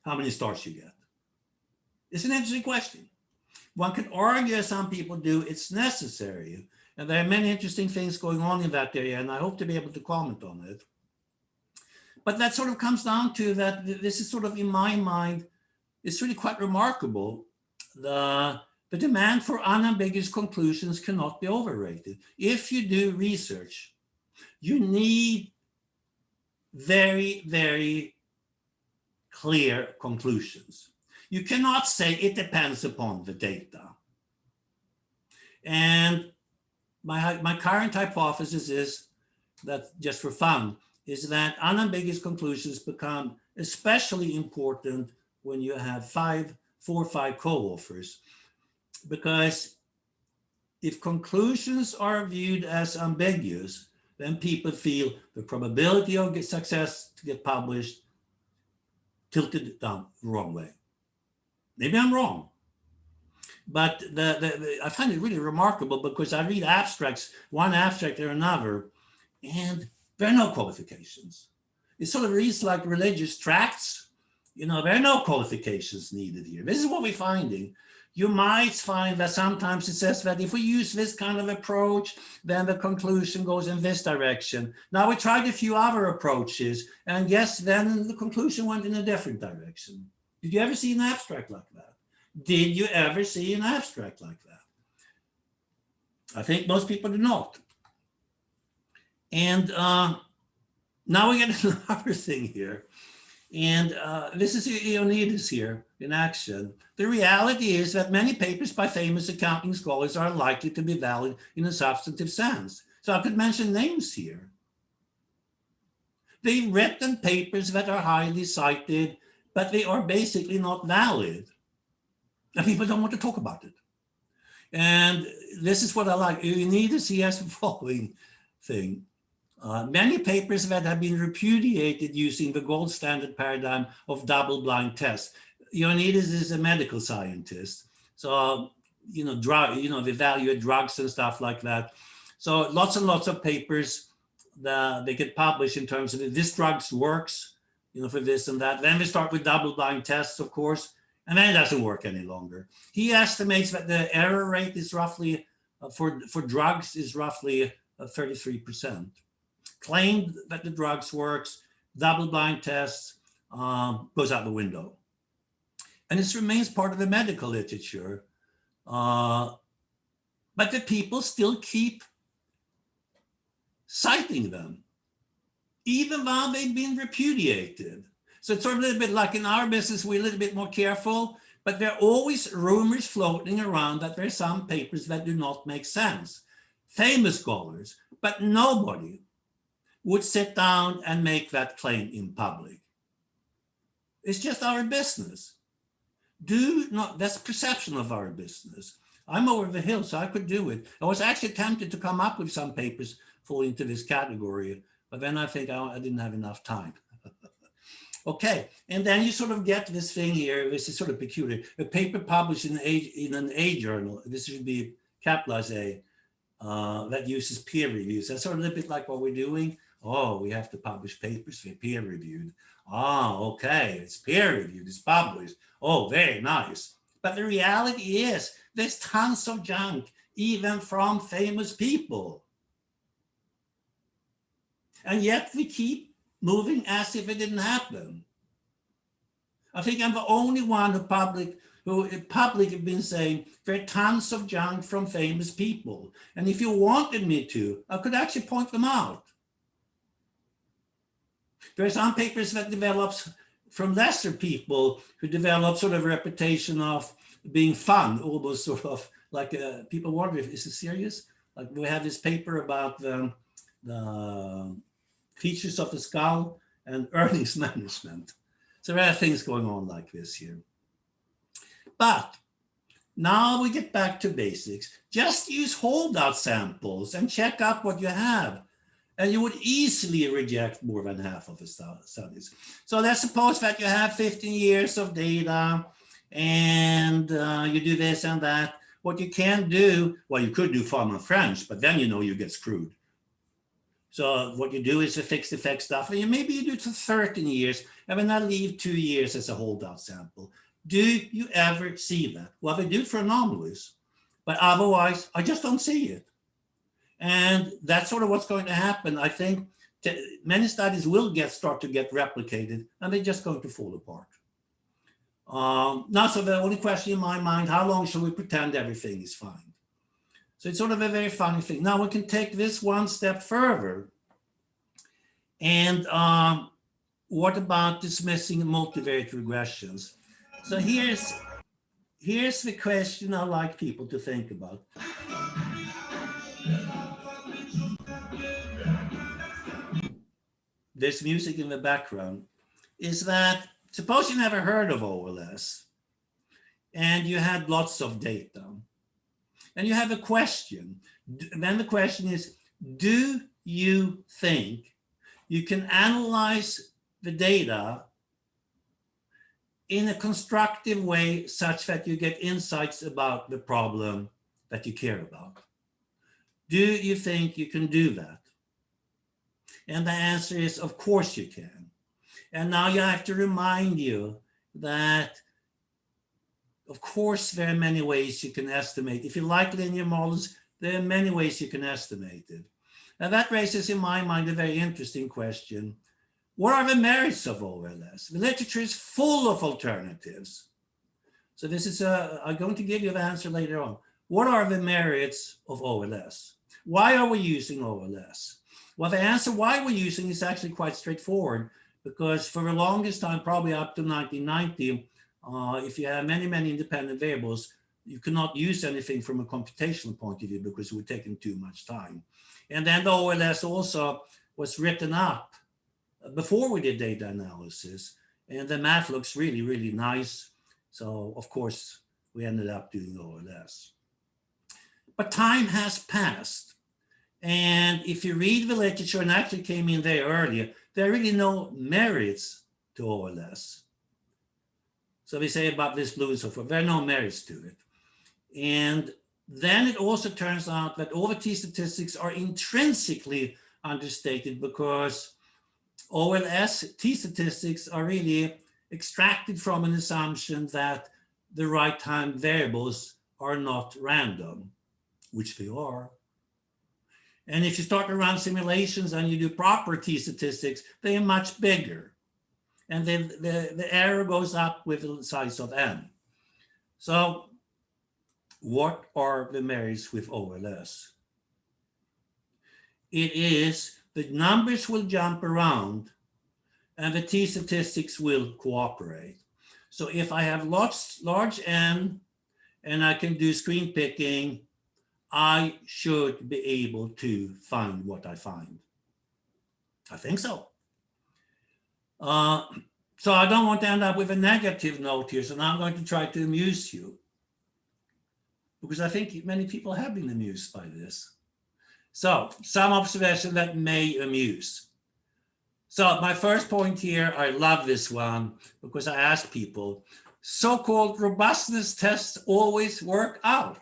how many stars you get. It's an interesting question. One can argue, as some people do, it's necessary. And there are many interesting things going on in that area, and I hope to be able to comment on it. But that sort of comes down to that this is sort of, in my mind, it's really quite remarkable. The demand for unambiguous conclusions cannot be overrated. If you do research, you need very, very clear conclusions. You cannot say it depends upon the data. And my current hypothesis is that, just for fun, is that unambiguous conclusions become especially important when you have 4 or 5 co-authors, because if conclusions are viewed as ambiguous, then people feel the probability of success to get published tilted down the wrong way. Maybe I'm wrong, but I find it really remarkable because I read abstracts, one abstract or another, and there are no qualifications. It sort of reads like religious tracts. You know, there are no qualifications needed here. This is what we're finding. You might find that sometimes it says that if we use this kind of approach, then the conclusion goes in this direction. Now we tried a few other approaches, and yes, then the conclusion went in a different direction. Did you ever see an abstract like that? Did you ever see an abstract like that? I think most people do not. And now we get another thing here. And this is Ioannidis here in action. The reality is that many papers by famous accounting scholars are likely to be valid in a substantive sense. So I could mention names here. They've written papers that are highly cited, but they are basically not valid. And people don't want to talk about it. And this is what I like. Ioannidis, he has the following thing. Many papers that have been repudiated using the gold standard paradigm of double-blind tests. Ioannidis is a medical scientist, so they evaluate drugs and stuff like that. So lots and lots of papers that they get published in terms of this drug works, for this and that. Then we start with double-blind tests, of course, and then it doesn't work any longer. He estimates that the error rate is roughly for drugs is roughly 33%. Claimed that the drugs works, double-blind tests goes out the window. And this remains part of the medical literature. But the people still keep citing them, even while they've been repudiated. So it's sort of a little bit like in our business, we're a little bit more careful, but there are always rumors floating around that there are some papers that do not make sense. Famous scholars, but nobody would sit down and make that claim in public. It's just our business. That's perception of our business. I'm over the hill, so I could do it. I was actually tempted to come up with some papers falling into this category, but then I think I didn't have enough time. Okay, and then you sort of get this thing here. This is sort of peculiar. A paper published in an A journal, this should be capitalized A, that uses peer reviews. That's sort of a little bit like what we're doing. Oh, we have to publish papers for peer reviewed. Oh, okay, it's peer reviewed, it's published. Oh, very nice. But the reality is there's tons of junk, even from famous people. And yet we keep moving as if it didn't happen. I think I'm the only one who in public have been saying there are tons of junk from famous people. And if you wanted me to, I could actually point them out. There are some papers that develops from lesser people who develop sort of a reputation of being fun, almost sort of like people wonder if is it serious? Like we have this paper about the features of the skull and earnings management. So there are things going on like this here. But now we get back to basics. Just use holdout samples and check up what you have. And you would easily reject more than half of the studies. So let's suppose that you have 15 years of data and you do this and that. What you can do, well, you could do pharma French, but then you get screwed. So what you do is the fixed effect stuff, and maybe you do it for 13 years, and then I leave 2 years as a holdout sample. Do you ever see that? Well, they do it for anomalies, but otherwise, I just don't see it. And that's sort of what's going to happen. I think many studies will start to get replicated, and they're just going to fall apart. Now, so the only question in my mind, how long shall we pretend everything is fine? So it's sort of a very funny thing. Now we can take this one step further. And what about dismissing multivariate regressions? So here's the question I like people to think about. This music in the background is that, suppose you never heard of OLS and you had lots of data and you have a question. Then the question is, do you think you can analyze the data in a constructive way such that you get insights about the problem that you care about? Do you think you can do that? And the answer is, of course you can. And now you have to remind you that, of course, there are many ways you can estimate. If you like linear models, there are many ways you can estimate it. And that raises, in my mind, a very interesting question. What are the merits of OLS? The literature is full of alternatives. So this is, I'm going to give you the answer later on. What are the merits of OLS? Why are we using OLS? Well, the answer why we're using is actually quite straightforward, because for the longest time, probably up to 1990, if you have many, many independent variables, you cannot use anything from a computational point of view because it would take too much time. And then the OLS also was written up before we did data analysis, and the math looks really, really nice. So of course, we ended up doing OLS. But time has passed. And if you read the literature, and actually came in there earlier, there are really no merits to OLS. So we say about this blue and so forth, there are no merits to it. And then it also turns out that all the t-statistics are intrinsically understated, because OLS t-statistics are really extracted from an assumption that the right time variables are not random, which they are. And if you start to run simulations and you do proper t-statistics, they are much bigger. And then the error goes up with the size of n. So what are the merits with OLS? It is the numbers will jump around and the t-statistics will cooperate. So if I have large n and I can do screen picking, I should be able to find what I find. I think so. So I don't want to end up with a negative note here, so now I'm going to try to amuse you, because I think many people have been amused by this. So some observation that may amuse. So my first point here, I love this one because I asked people, so-called robustness tests always work out.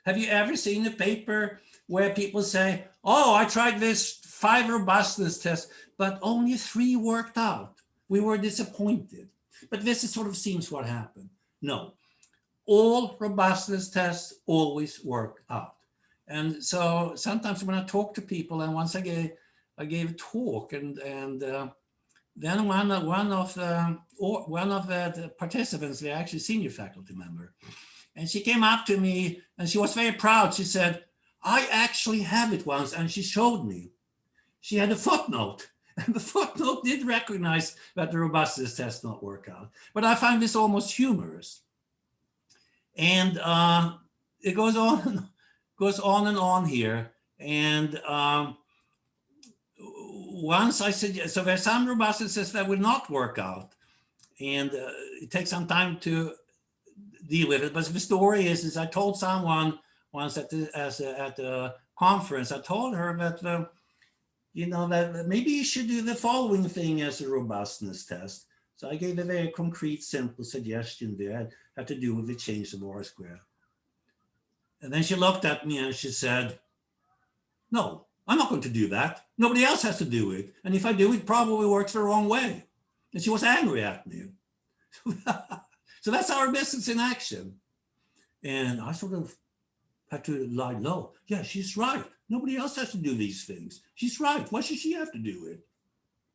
Have you ever seen a paper where people say, oh, I tried this 5 robustness tests, but only 3 worked out. We were disappointed. But this is sort of seems what happened. No, all robustness tests always work out. And so sometimes when I talk to people, and once I gave a talk, and then one of the participants, they're actually senior faculty member, and she came up to me and she was very proud. She said, I actually have it once, and she showed me. She had a footnote, and the footnote did recognize that the robustness test not work out. But I find this almost humorous. And it goes on and on here. And once I said, so there's some robustness tests that will not work out. And it takes some time to deal with it. But the story is I told someone once at a conference, I told her that, that maybe you should do the following thing as a robustness test. So I gave a very concrete, simple suggestion there. It had to do with the change of R-squared. And then she looked at me and she said, no, I'm not going to do that. Nobody else has to do it. And if I do, it probably works the wrong way. And she was angry at me. So that's our business in action. And I sort of had to lie low. Yeah, she's right. Nobody else has to do these things. She's right. Why should she have to do it?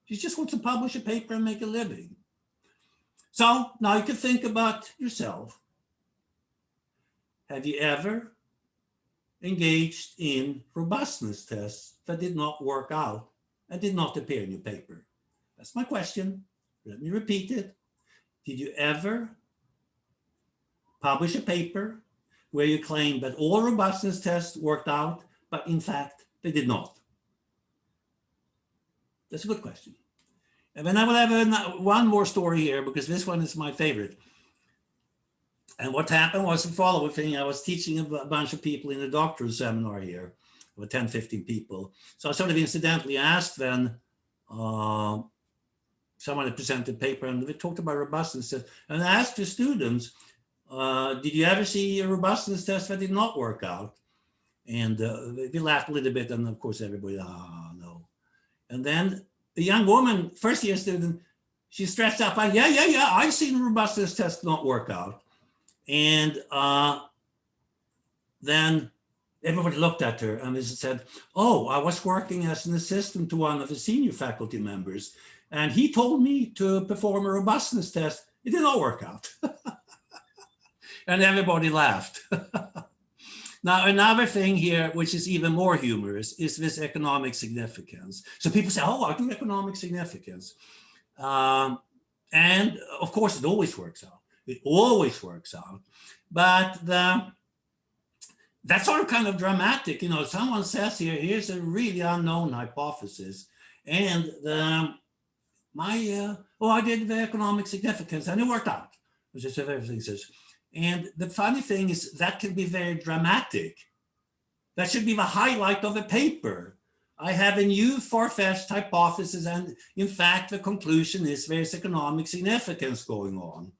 She just wants to publish a paper and make a living. So now you can think about yourself. Have you ever engaged in robustness tests that did not work out and did not appear in your paper? That's my question. Let me repeat it. Did you ever publish a paper where you claimed that all robustness tests worked out, but in fact, they did not? That's a good question. And then I will have one more story here, because this one is my favorite. And what happened was the following thing. I was teaching a bunch of people in a doctoral seminar here, with 10, 15 people. So I sort of incidentally asked them, someone had presented a paper and we talked about robustness tests. And I asked the students, did you ever see a robustness test that did not work out? And we laughed a little bit, and of course everybody, no. And then the young woman, first year student, she stretched up, yeah, I've seen a robustness test not work out. And then everybody looked at her and said, oh, I was working as an assistant to one of the senior faculty members, and he told me to perform a robustness test. It did not work out. And everybody laughed. Now, another thing here, which is even more humorous, is this economic significance. So people say, oh, I do economic significance. And of course, it always works out. It always works out. But that's sort of kind of dramatic. You know, someone says here, here's a really unknown hypothesis. And I did the economic significance and it worked out. Which is what everything says. And the funny thing is that can be very dramatic. That should be the highlight of the paper. I have a new far-fetched hypothesis, and in fact, the conclusion is there's economic significance going on.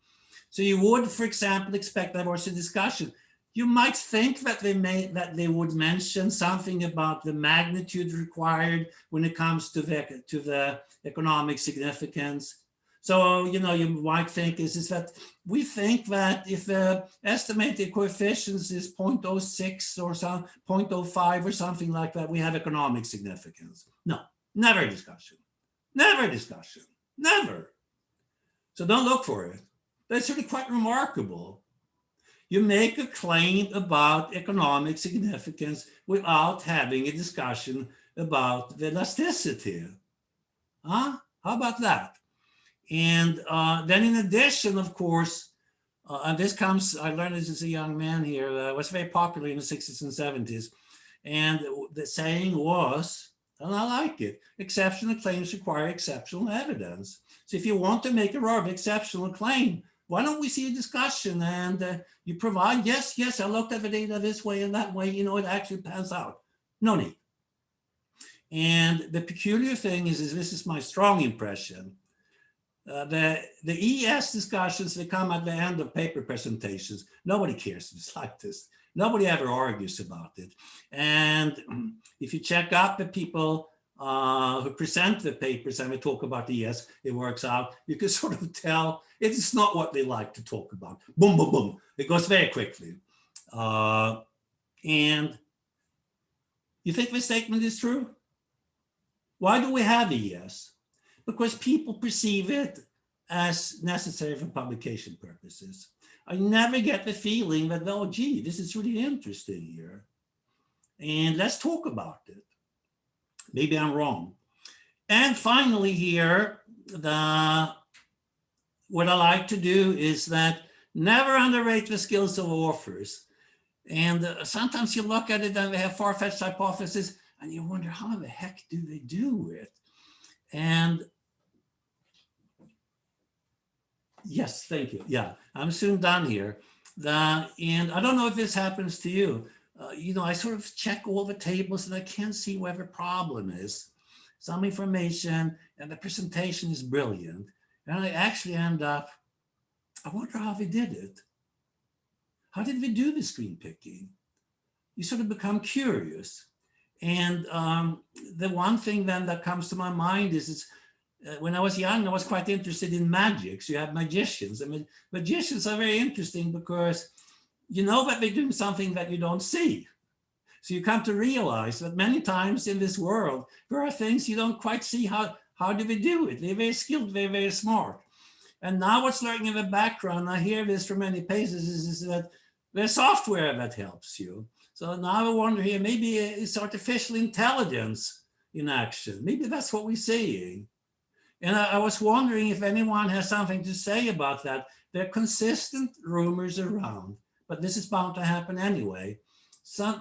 So you would, for example, expect that there was a discussion. You might think that they would mention something about the magnitude required when it comes to the economic significance. So, you know, you might think is that we think that if the estimated coefficients is 0.06 or 0.05 or something like that, we have economic significance. No, never a discussion. Never a discussion. Never. So don't look for it. That's really quite remarkable. You make a claim about economic significance without having a discussion about the elasticity. Huh? How about that? And then in addition, of course, and this comes, I learned this as a young man here, was very popular in the 60s and 70s. And the saying was, and I like it, exceptional claims require exceptional evidence. So if you want to make a rather exceptional claim, why don't we see a discussion and you provide, yes, I looked at the data this way and that way, you know, it actually pans out. No need. And the peculiar thing is this is my strong impression. The ES discussions that come at the end of paper presentations, nobody cares. It's like this. Nobody ever argues about it. And if you check out the people who present the papers and we talk about ES, it works out. You can sort of tell it's not what they like to talk about. Boom, boom, boom. It goes very quickly. And you think the statement is true? Why do we have ES? Because people perceive it as necessary for publication purposes. I never get the feeling that, oh, gee, this is really interesting here. And let's talk about it. Maybe I'm wrong. And finally here, what I like to do is that never underrate the skills of authors. And sometimes you look at it and they have far-fetched hypotheses and you wonder, how the heck do they do it? And yes, thank you. Yeah, I'm soon done here. And I don't know if this happens to you. You know, I sort of check all the tables and I can't see where the problem is. Some information and the presentation is brilliant. And I actually end up, I wonder how they did it. How did they do the screen picking? You sort of become curious. And the one thing then that comes to my mind is when I was young, I was quite interested in magic. So you have magicians. I mean, magicians are very interesting because you know that they're doing something that you don't see. So you come to realize that many times in this world, there are things you don't quite see how do we do it. They're very skilled, they're very smart. And now what's lurking in the background, I hear this from many places, is that there's software that helps you. So now I wonder here, maybe it's artificial intelligence in action. Maybe that's what we're seeing. And I was wondering if anyone has something to say about that. There are consistent rumors around, but this is bound to happen anyway,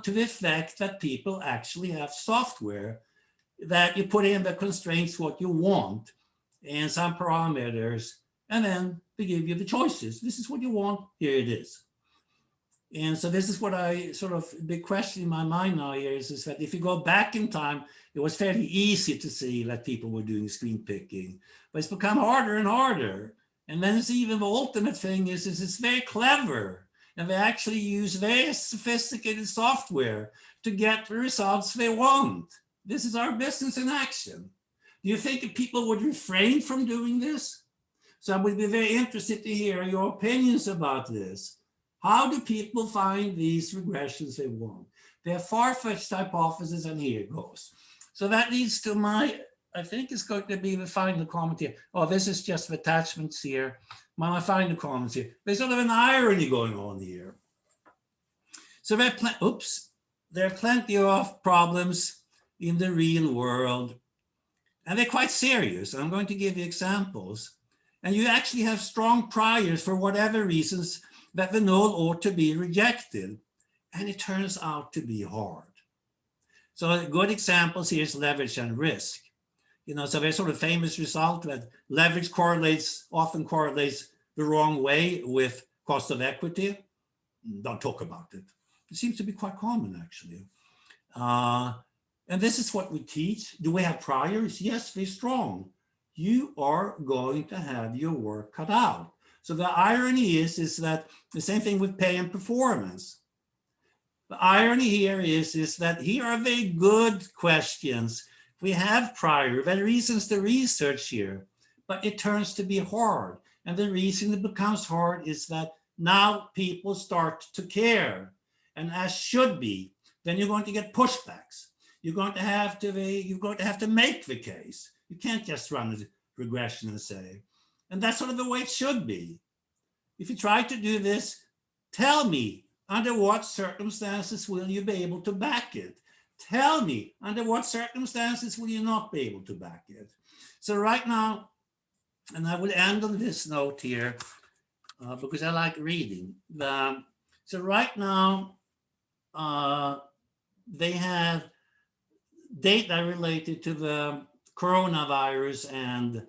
to the effect that people actually have software that you put in the constraints what you want and some parameters, and then they give you the choices. This is what you want, here it is. And so this is what I sort of, big question in my mind now here is that if you go back in time, it was fairly easy to see that people were doing screen picking, but it's become harder and harder. And then it's even the ultimate thing is it's very clever. And they actually use very sophisticated software to get the results they want. This is our business in action. Do you think that people would refrain from doing this? So I would be very interested to hear your opinions about this. How do people find these regressions they want? They're far-fetched hypotheses, and here it goes. So that leads to my, I think it's going to be the final comment here. Oh, this is just the attachments here. My final comments here. There's sort of an irony going on here. So there are plenty of problems in the real world, and they're quite serious. I'm going to give you examples. And you actually have strong priors for whatever reasons that the null ought to be rejected. And it turns out to be hard. So good examples here is leverage and risk. So there's sort of famous result that leverage often correlates the wrong way with cost of equity. Don't talk about it. It seems to be quite common, actually. And this is what we teach. Do we have priors? Yes, they're strong. You are going to have your work cut out. So the irony is that the same thing with pay and performance. The irony here is that here are very good questions. We have prior, there are reasons to research here, but it turns to be hard. And the reason it becomes hard is that now people start to care, and as should be, then you're going to get pushbacks. You're going to have to make the case. You can't just run a regression and say, and that's sort of the way it should be. If you try to do this, tell me under what circumstances will you be able to back it? Tell me under what circumstances will you not be able to back it? So right now, and I will end on this note here because I like reading. So right now, they have data related to the coronavirus and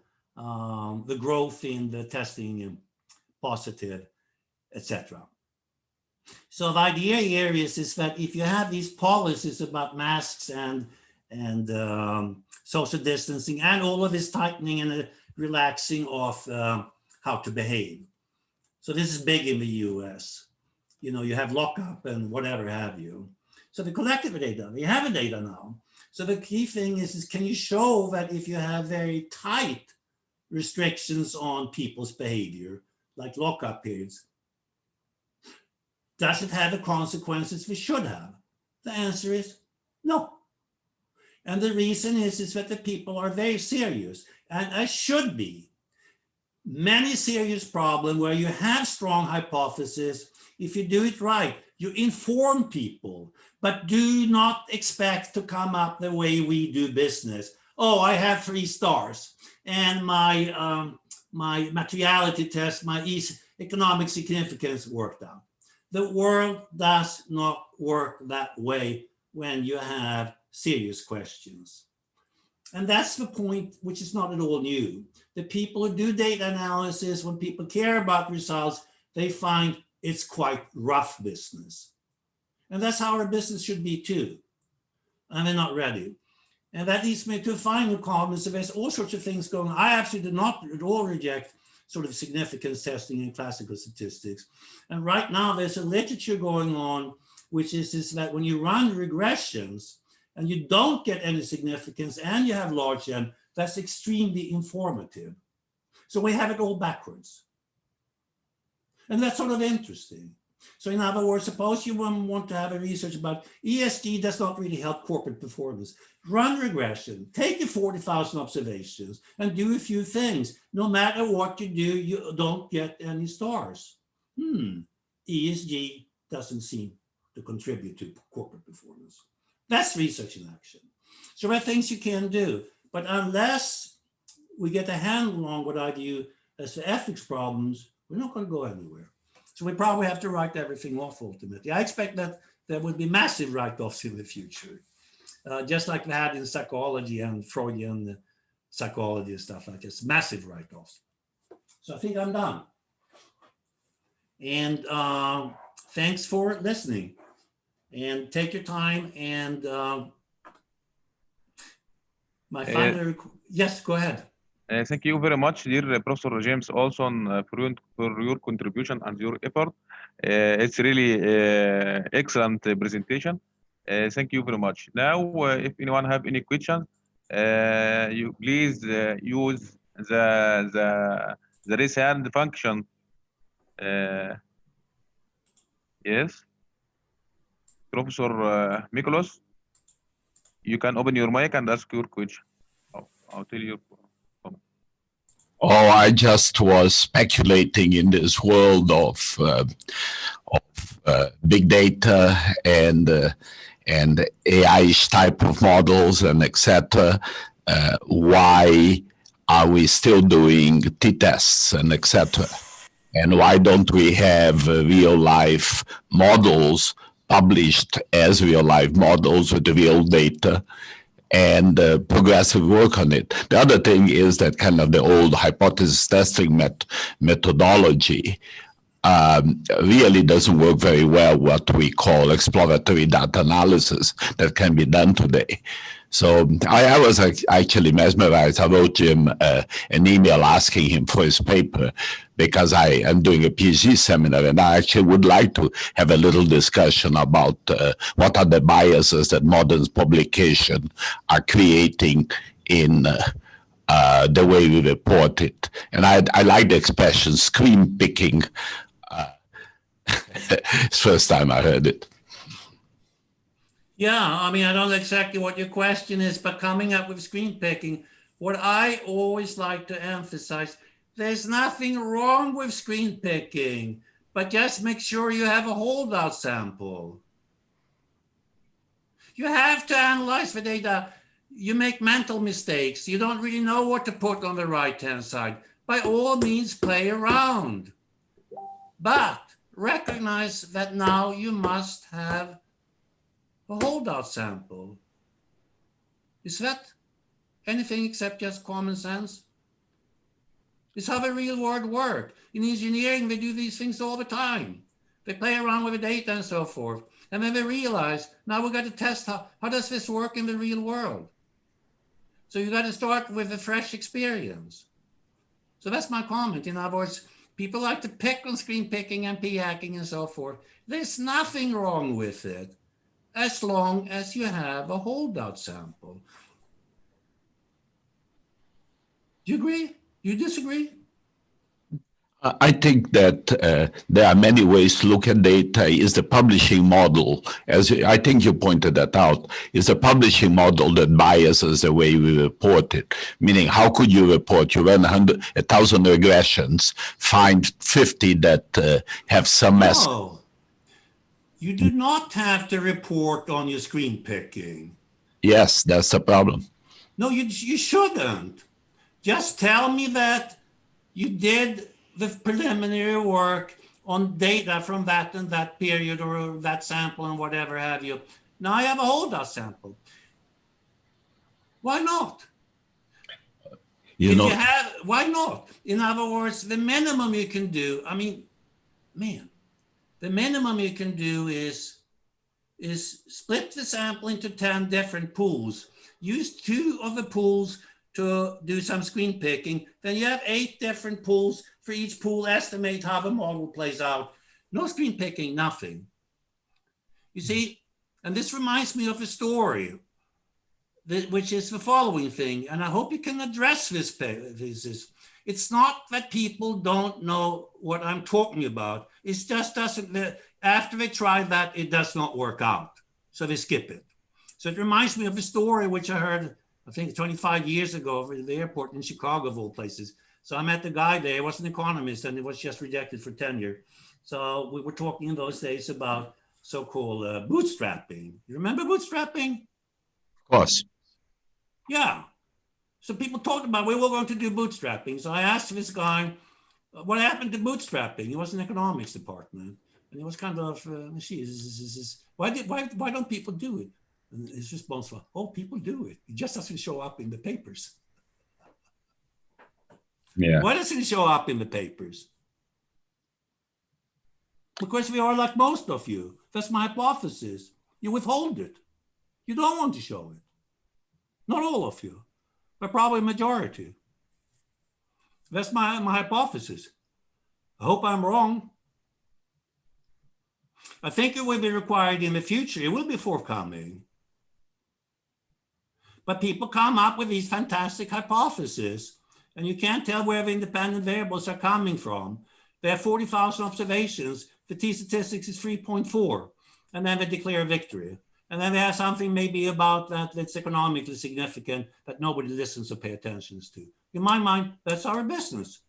the growth in the testing positive, etc. So the idea here is that if you have these policies about masks and social distancing and all of this tightening and relaxing of how to behave. So this is big in the US. You have lockup and whatever have you. So the collective data, we have the data now. So the key thing is can you show that if you have very tight restrictions on people's behavior, like lockup periods, does it have the consequences we should have? The answer is no. And the reason is that the people are very serious, and as should be. Many serious problems where you have strong hypotheses, if you do it right, you inform people, but do not expect to come up the way we do business. Oh, I have 3 stars, and my materiality test, my economic significance worked out. The world does not work that way when you have serious questions. And that's the point, which is not at all new. The people who do data analysis, when people care about results, they find it's quite rough business. And that's how our business should be too. And they're not ready. And that leads me to a final comment. So there's all sorts of things going on. I actually do not at all reject sort of significance testing in classical statistics. And right now there's a literature going on, which is that when you run regressions and you don't get any significance and you have large N, that's extremely informative. So we have it all backwards. And that's sort of interesting. So in other words, suppose you want to have a research about ESG does not really help corporate performance. Run regression, take the 40,000 observations and do a few things. No matter what you do, you don't get any stars. ESG doesn't seem to contribute to corporate performance. That's research in action. So there are things you can do, but unless we get a handle on what I view as the ethics problems, we're not going to go anywhere. So we probably have to write everything off ultimately. I expect that there will be massive write-offs in the future, just like we had in psychology and Freudian psychology and stuff like this, massive write-offs. So I think I'm done. And thanks for listening. And take your time. And my final, yes, go ahead. Thank you very much, dear Professor James Ohlson, for your contribution and your effort. It's really excellent presentation. Thank you very much. Now, if anyone have any questions, you please use the raise hand function. Yes, Professor Miklos, you can open your mic and ask your question. I'll tell you. Oh, I just was speculating in this world of big data and AI type of models and etc. Why are we still doing t-tests and etc.? And why don't we have real life models published as real life models with real data and progressive work on it? The other thing is that kind of the old hypothesis testing methodology really doesn't work very well, what we call exploratory data analysis that can be done today. So I was actually mesmerized. I wrote him an email asking him for his paper because I am doing a PhD seminar, and I actually would like to have a little discussion about what are the biases that modern publication are creating in the way we report it. And I like the expression screen picking. It's the first time I heard it. Yeah, I mean, I don't know exactly what your question is, but coming up with screen picking, what I always like to emphasize, there's nothing wrong with screen picking, but just make sure you have a holdout sample. You have to analyze the data. You make mental mistakes. You don't really know what to put on the right-hand side. By all means, play around. But recognize that now you must have a holdout sample. Is that anything except just common sense? It's how the real world works. In engineering, they do these things all the time. They play around with the data and so forth. And then they realize, now we've got to test how does this work in the real world? So you got to start with a fresh experience. So that's my comment. In other words, people like to pick on screen picking and p-hacking and so forth. There's nothing wrong with it, as long as you have a holdout sample. Do you agree? Do you disagree? I think that there are many ways to look at data. Is the publishing model, as I think you pointed that out, is the publishing model that biases the way we report it. Meaning, how could you report? You run 1,000 regressions, find 50 that have some mess. No, you do not have to report on your screen picking. Yes, that's the problem. No, you shouldn't. Just tell me that you did the preliminary work on data from that and that period or that sample and whatever have you. Now I have a holdout sample. Why not? Why not? In other words, the minimum you can do, I mean, man, the minimum you can do is split the sample into 10 different pools. Use 2 of the pools to do some screen picking. Then you have 8 different pools. For each pool, estimate how the model plays out. No screen picking, nothing. You see, and this reminds me of a story, which is the following thing, and I hope you can address this. It's not that people don't know what I'm talking about. It's just doesn't, After they try that, it does not work out. So they skip it. So it reminds me of a story which I heard, I think 25 years ago over the airport in Chicago, of all places. So I met the guy there, he was an economist and he was just rejected for tenure. So we were talking in those days about so-called bootstrapping. You remember bootstrapping? Of course. Yeah. So people talked about, we were going to do bootstrapping. So I asked this guy, what happened to bootstrapping? He was in economics department. And he was kind of, why don't people do it? And his response was, oh, people do it. It just doesn't show up in the papers. Yeah. Why doesn't it show up in the papers? Because we are like most of you. That's my hypothesis. You withhold it. You don't want to show it. Not all of you, but probably a majority. That's my hypothesis. I hope I'm wrong. I think it will be required in the future. It will be forthcoming. But people come up with these fantastic hypotheses, and you can't tell where the independent variables are coming from. They have 40,000 observations. The t-statistics is 3.4, and then they declare victory. And then they have something maybe about that that's economically significant that nobody listens or pay attention to. In my mind, that's our business.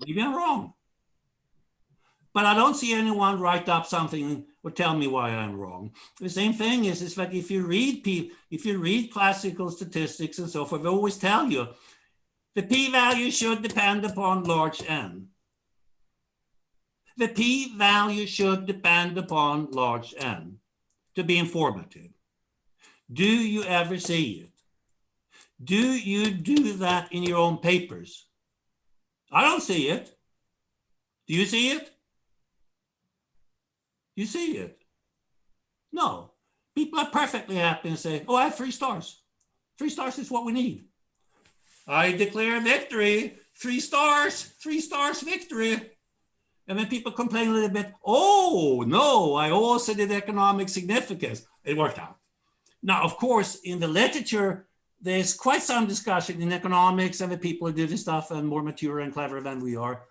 Maybe I'm wrong. But I don't see anyone write up something or tell me why I'm wrong. The same thing is that if you read classical statistics and so forth, they always tell you the p-value should depend upon large N. The p-value should depend upon large N to be informative. Do you ever see it? Do you do that in your own papers? I don't see it. Do you see it? You see it? No. People are perfectly happy and say, oh, I have 3 stars. 3 stars is what we need. I declare victory, 3 stars, 3 stars victory. And then people complain a little bit, oh, no, I also did economic significance. It worked out. Now, of course, in the literature, there's quite some discussion in economics and the people who do this stuff and more mature and clever than we are.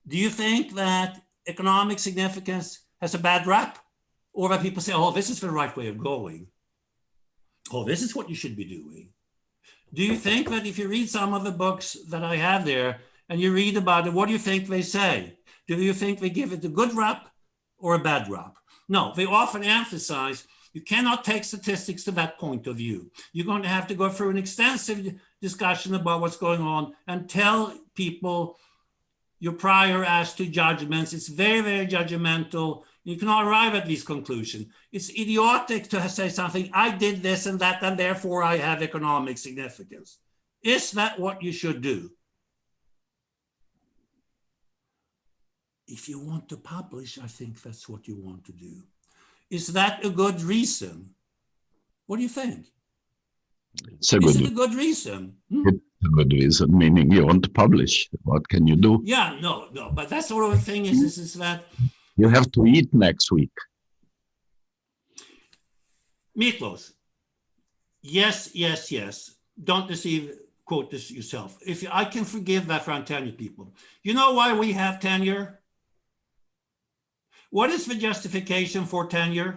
Do you think that economic significance has a bad rap? Or that people say, oh, this is the right way of going. Oh, this is what you should be doing. Do you think that if you read some of the books that I have there and you read about it, what do you think they say? Do you think they give it a good rap or a bad rap? No, they often emphasize you cannot take statistics to that point of view. You're going to have to go through an extensive discussion about what's going on and tell people your prior as to judgments. It's very, very judgmental. You cannot arrive at these conclusions. It's idiotic to say something, I did this and that, and therefore I have economic significance. Is that what you should do? If you want to publish, I think that's what you want to do. Is that a good reason? What do you think? It's a Is good, it a good reason? it's a good reason, meaning you want to publish. What can you do? Yeah, no, but that sort of thing is that You have to eat next week. Miklos, yes, yes, yes. Don't deceive, quote this yourself. I can forgive that for untenured people. You know why we have tenure? What is the justification for tenure?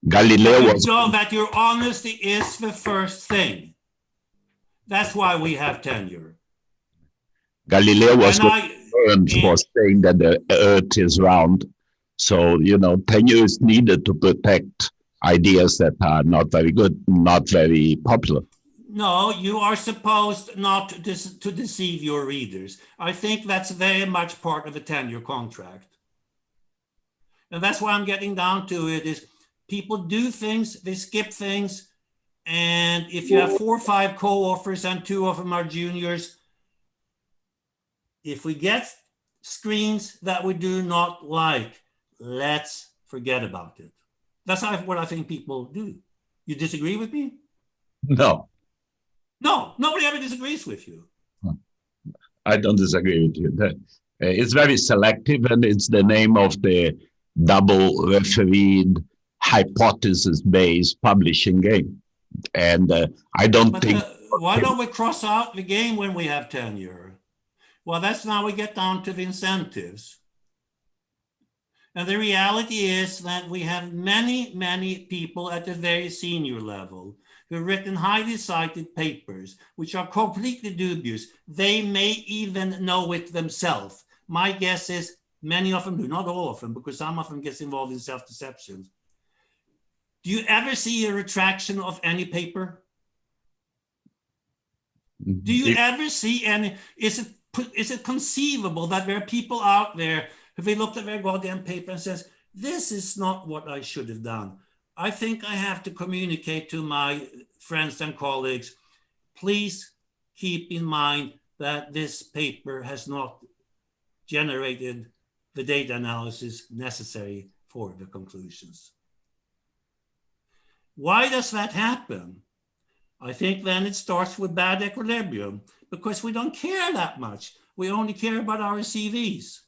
Galileo was So that your honesty is the first thing. That's why we have tenure. Galileo was And burned for saying that the Earth is round. So, tenure is needed to protect ideas that are not very good, not very popular. No, you are supposed not to deceive your readers. I think that's very much part of a tenure contract. And that's why I'm getting down to it is people do things, they skip things. And if you have 4 or 5 co-authors and 2 of them are juniors, if we get screens that we do not like, let's forget about it. That's what I think people do. You disagree with me? No, No, nobody ever disagrees with you. I don't disagree with you. It's very selective, and it's the name of the double refereed hypothesis-based publishing game. And I don't think... Why don't we cross out the game when we have tenure? Well, that's now we get down to the incentives. And the reality is that we have many, many people at the very senior level who've written highly cited papers, which are completely dubious. They may even know it themselves. My guess is many of them do, not all of them, because some of them get involved in self-deceptions. Do you ever see a retraction of any paper? Do you ever see any? Is it conceivable that there are people out there who they looked at their goddamn paper and says, this is not what I should have done? I think I have to communicate to my friends and colleagues, please keep in mind that this paper has not generated the data analysis necessary for the conclusions. Why does that happen? I think then it starts with bad equilibrium, because we don't care that much. We only care about our CVs.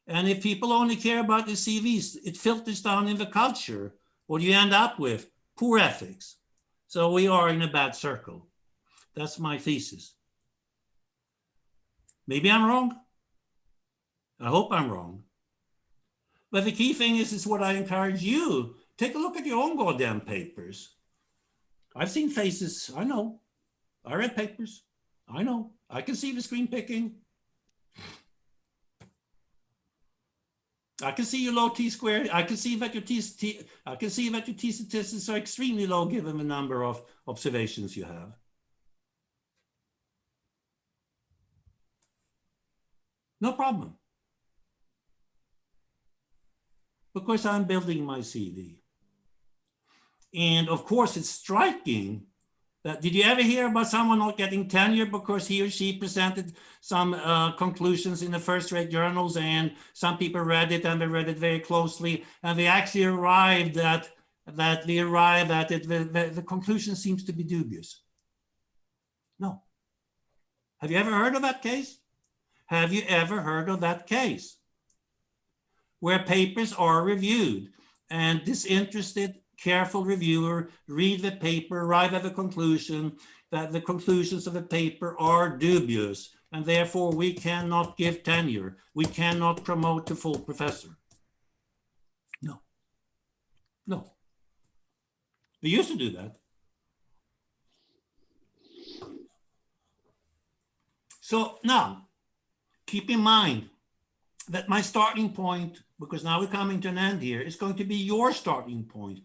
And if people only care about the CVs, it filters down in the culture. What do you end up with? Poor ethics. So we are in a bad circle. That's my thesis. Maybe I'm wrong. I hope I'm wrong. But the key thing is what I encourage you. Take a look at your own goddamn papers. I've seen faces, I know. I read papers, I know. I can see the screen picking. I can see your low t-squared. I can see that your t statistics are extremely low given the number of observations you have. No problem. Because I'm building my CV. And of course, it's striking that, did you ever hear about someone not getting tenure because he or she presented some conclusions in the first-rate journals, and some people read it and they read it very closely, and they actually arrived at the conclusion seems to be dubious? No. Have you ever heard of that case? Have you ever heard of that case where papers are reviewed and disinterested, careful reviewer read the paper, arrive at the conclusion that the conclusions of the paper are dubious, and therefore we cannot give tenure, we cannot promote to full professor? No. No. We used to do that. So now, keep in mind that my starting point, because now we're coming to an end here, is going to be your starting point.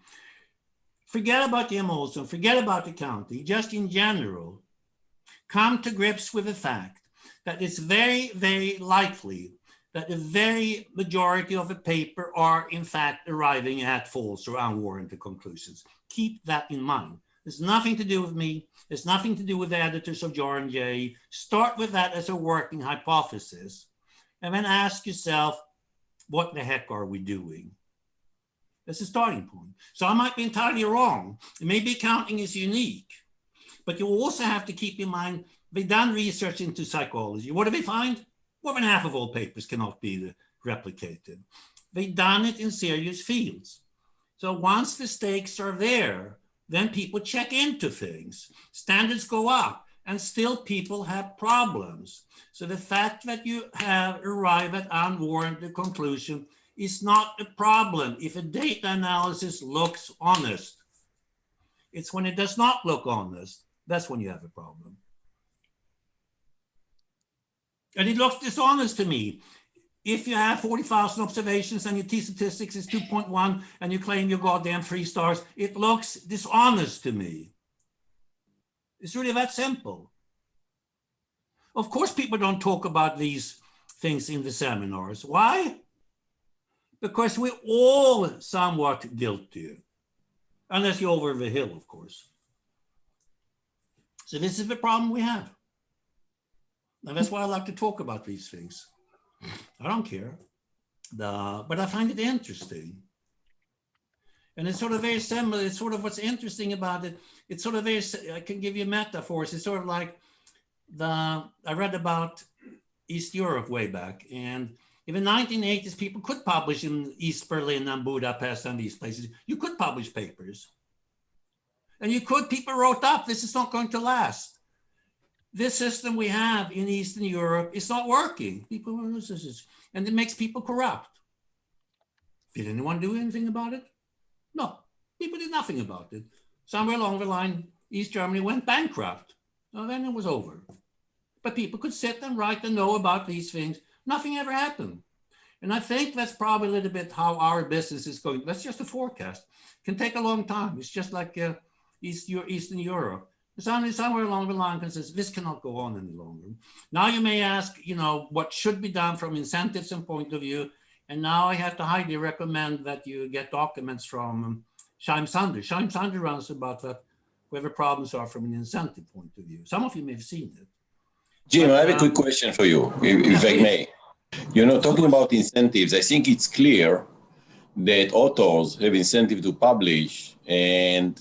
Forget about the Ohlson, forget about the county, just in general, come to grips with the fact that it's very, very likely that the very majority of the paper are in fact arriving at false or unwarranted conclusions. Keep that in mind. It's nothing to do with me. It's nothing to do with the editors of J. Start with that as a working hypothesis, and then ask yourself, what the heck are we doing? That's a starting point. So I might be entirely wrong. Maybe accounting is unique, but you also have to keep in mind, they've done research into psychology. What do they find? More than half of all papers cannot be replicated. They've done it in serious fields. So once the stakes are there, then people check into things. Standards go up, and still people have problems. So the fact that you have arrived at unwarranted conclusion is not a problem if a data analysis looks honest. It's when it does not look honest, that's when you have a problem. And it looks dishonest to me. If you have 40,000 observations and your t-statistics is 2.1 and you claim your goddamn 3 stars, it looks dishonest to me. It's really that simple. Of course, people don't talk about these things in the seminars. Why? Because we're all somewhat guilty, unless you're over the hill, of course. So this is the problem we have. And that's why I like to talk about these things. I don't care, but I find it interesting. And it's sort of very similar. It's sort of what's interesting about it. It's sort of very, I can give you metaphors. It's sort of like I read about East Europe way back. And in the 1980s, people could publish in East Berlin and Budapest and these places. You could publish papers. And people wrote up, this is not going to last. This system we have in Eastern Europe is not working. And it makes people corrupt. Did anyone do anything about it? No, people did nothing about it. Somewhere along the line, East Germany went bankrupt. Well, then it was over. But people could sit and write and know about these things. Nothing ever happened. And I think that's probably a little bit how our business is going. That's just a forecast. It can take a long time. It's just like Eastern Europe. Somewhere along the line can says, this cannot go on any longer. Now you may ask, what should be done from incentives and point of view. And now I have to highly recommend that you get documents from Scheim Sander. Scheim Sander runs about that, where the problems are from an incentive point of view. Some of you may have seen it. Jim, I have a quick question for you, if I may. Talking about incentives, I think it's clear that authors have incentive to publish, and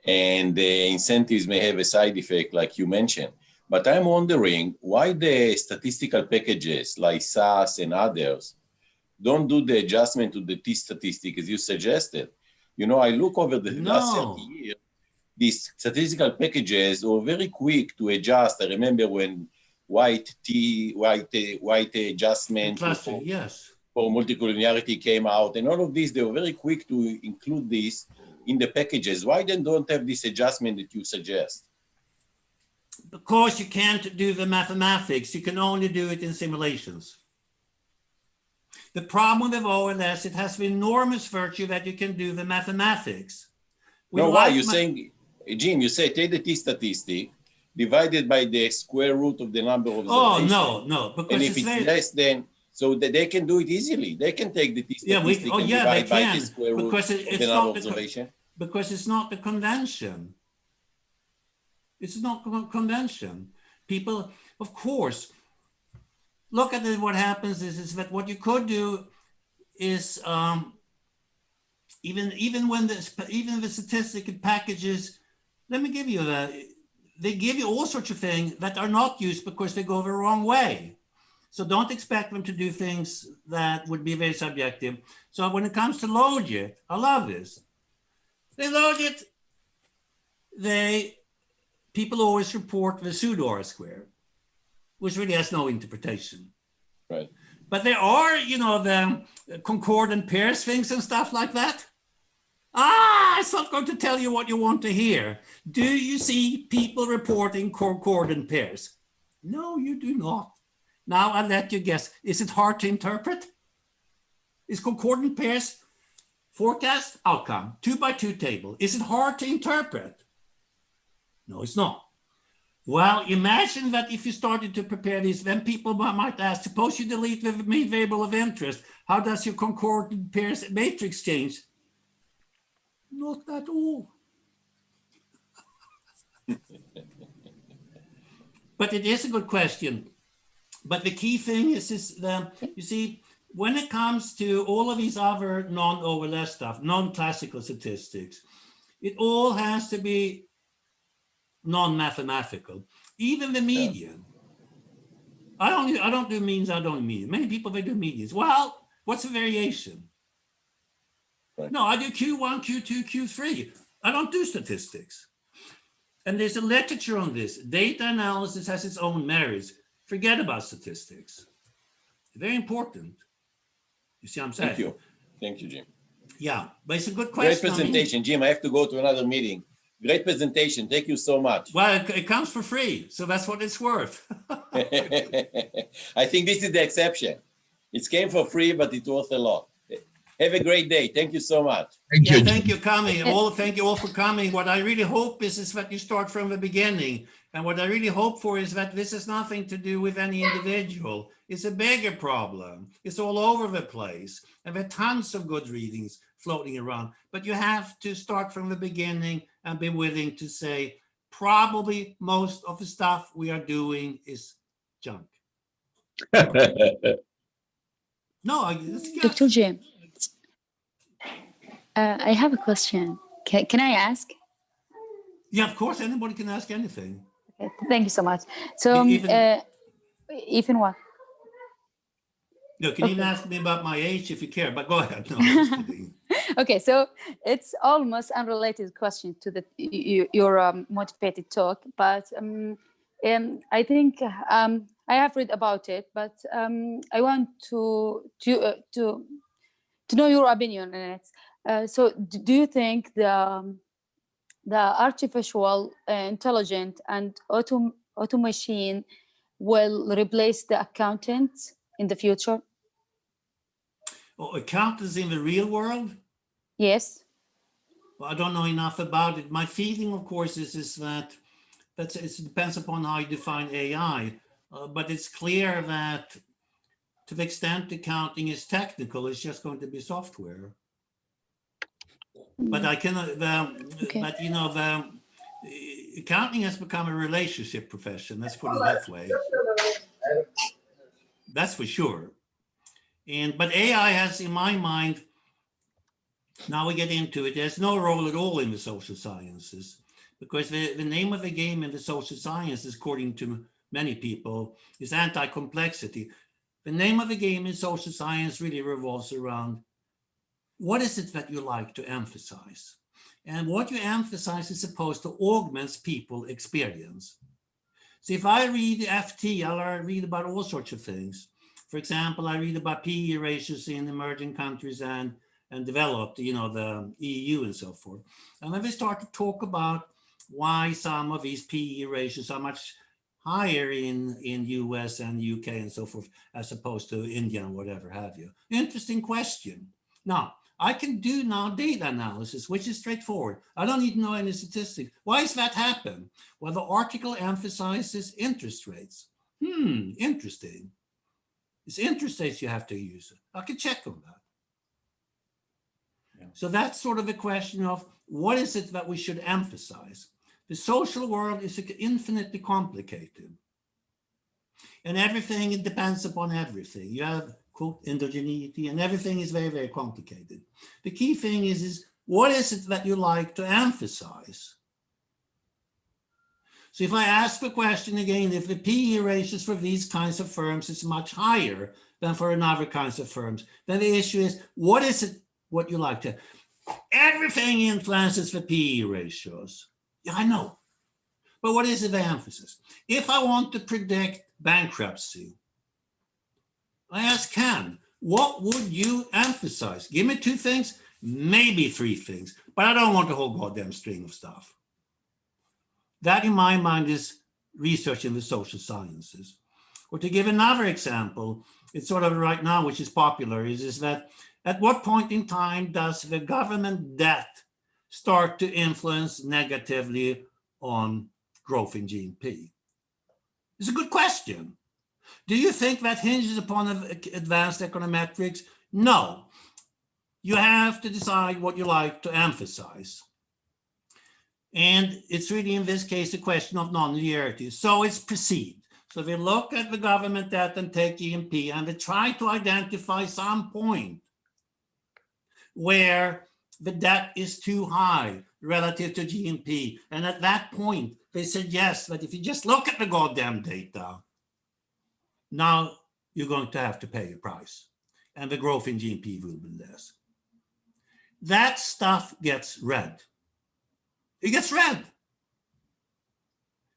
the incentives may have a side effect like you mentioned. But I'm wondering why the statistical packages like SAS and others don't do the adjustment to the t-statistic as you suggested. I look over the last 30 years, these statistical packages were very quick to adjust. I remember when white adjustment for multicollinearity came out, and all of these, they were very quick to include this in the packages. Why then don't have this adjustment that you suggest? Because you can't do the mathematics. You can only do it in simulations. The problem with OLS, it has the enormous virtue that you can do the mathematics. Why? You're saying, Jim, you say take the t-statistic, divided by the square root of the number of observations. Oh, no. Because and if it's less than, so that they can do it easily. They can take the t-statistic and divide by the square root of the number of observations. Because it's not the convention. It's not convention. People, of course, look at it, what happens is that what you could do is even the statistical packages, let me give you that. They give you all sorts of things that are not used because they go the wrong way. So don't expect them to do things that would be very subjective. So when it comes to Logit, I love this. They Logit, people always report the pseudo R-square, which really has no interpretation. Right. But there are, the concordant pairs things and stuff like that. It's not going to tell you what you want to hear. Do you see people reporting concordant pairs? No, you do not. Now I'll let you guess. Is it hard to interpret? Is concordant pairs forecast outcome 2x2 table? Is it hard to interpret? No, it's not. Well, imagine that if you started to prepare these, then people might ask, suppose you delete the main variable of interest. How does your concordant pairs matrix change? Not at all. But it is a good question. But the key thing is that, you see, when it comes to all of these other non-OLS stuff, non-classical statistics, it all has to be non-mathematical. Even the median. I don't do means, I don't do median. Many people, they do medians. Well, what's the variation? Right. No, I do Q1, Q2, Q3. I don't do statistics. And there's a literature on this. Data analysis has its own merits. Forget about statistics. Very important. You see what I'm saying? Thank you. Thank you, Jim. Yeah, but it's a good question. Great presentation, Jim. I have to go to another meeting. Great presentation. Thank you so much. Well, it comes for free, so that's what it's worth. I think this is the exception. It came for free, but it's worth a lot. Have a great day. Thank you so much. Thank you for coming. Thank you all for coming. What I really hope is that you start from the beginning. And what I really hope for is that this has nothing to do with any individual. It's a bigger problem. It's all over the place. And there are tons of good readings floating around. But you have to start from the beginning and be willing to say, probably most of the stuff we are doing is junk. No, Dr. Jim, I have a question. Can I ask? Yeah, of course, anybody can ask anything. Okay, thank you so much. So, even what? No, can you even ask me about my age if you care, but go ahead. No, I'm just kidding. Okay, so it's almost unrelated question to your motivated talk, but I think I have read about it, but I want to to know your opinion on it. So do you think the artificial intelligent and automation will replace the accountants in the future? Oh, accountants in the real world? Yes. Well, I don't know enough about it. My feeling, of course, is that it depends upon how you define AI. But it's clear that to the extent accounting is technical, it's just going to be software. But I cannot, Okay. but you know, accounting has become a relationship profession. Let's put it that way. That's for sure. But AI has, in my mind, now we get into it, there's no role at all in the social sciences, because the name of the game in the social sciences, according to many people, is anti-complexity. The name of the game in social science really revolves around what is it that you like to emphasize? And what you emphasize is supposed to augment people's experience. So if I read the FT, I'll read about all sorts of things. For example, I read about PE ratios in emerging countries and developed, you know, the EU and so forth. And then we start to talk about why some of these PE ratios are much higher in US and UK and so forth, as opposed to India and whatever have you. Interesting question. Now, I can do now data analysis, which is straightforward. I don't need to know any statistics. Why does that happen? Well, the article emphasizes interest rates. Interesting. It's interest rates you have to use. I can check on that. Yeah. So that's sort of a question of what is it that we should emphasize? The social world is infinitely complicated. And everything, it depends upon everything. You have, quote, endogeneity, and everything is very, very complicated. The key thing is what is it that you like to emphasize? So if I ask the question again, if the PE ratios for these kinds of firms is much higher than for another kinds of firms, then the issue is, what is it what you like to? Everything influences the PE ratios. Yeah, I know. But what is the emphasis? If I want to predict bankruptcy, I ask Ken, what would you emphasize? Give me 2 things, maybe 3 things, but I don't want the whole goddamn string of stuff. That, in my mind, is research in the social sciences. Or to give another example, it's sort of right now, which is popular, is that at what point in time does the government debt start to influence negatively on growth in GNP? It's a good question. Do you think that hinges upon advanced econometrics? No. You have to decide what you like to emphasize. And it's really, in this case, a question of non-linearity. So it's perceived. So they look at the government debt and take GNP, and they try to identify some point where the debt is too high relative to GNP. And at that point, they suggest that if you just look at the goddamn data, now you're going to have to pay a price, and the growth in GNP will be less. That stuff gets read. It gets read.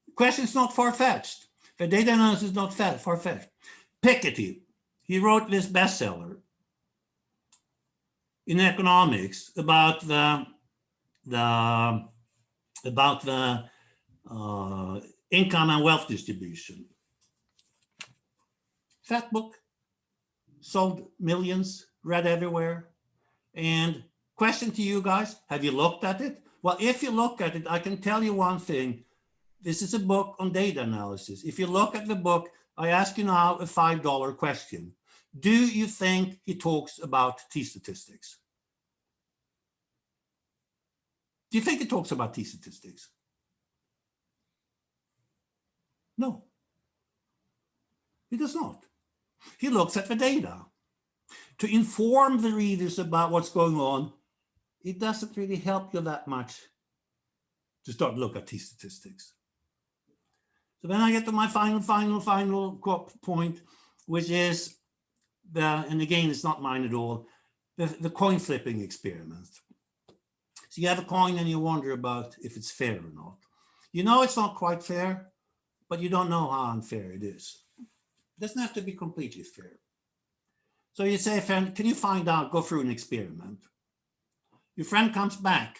The question is not far-fetched. The data analysis is not far-fetched. Piketty, he wrote this bestseller in economics about the income and wealth distribution. Fat book, sold millions, read everywhere. And question to you guys, have you looked at it? Well, if you look at it, I can tell you one thing. This is a book on data analysis. If you look at the book, I ask you now a $5 question. Do you think he talks about t-statistics? Do you think he talks about t-statistics? No, he does not. He looks at the data. To inform the readers about what's going on, it doesn't really help you that much to start to look at t-statistics. So then I get to my final point, which is and again, it's not mine at all, the coin flipping experiment. So you have a coin and you wonder about if it's fair or not. You know it's not quite fair, but you don't know how unfair it is. It doesn't have to be completely fair. So you say, friend, can you find out, go through an experiment? Your friend comes back.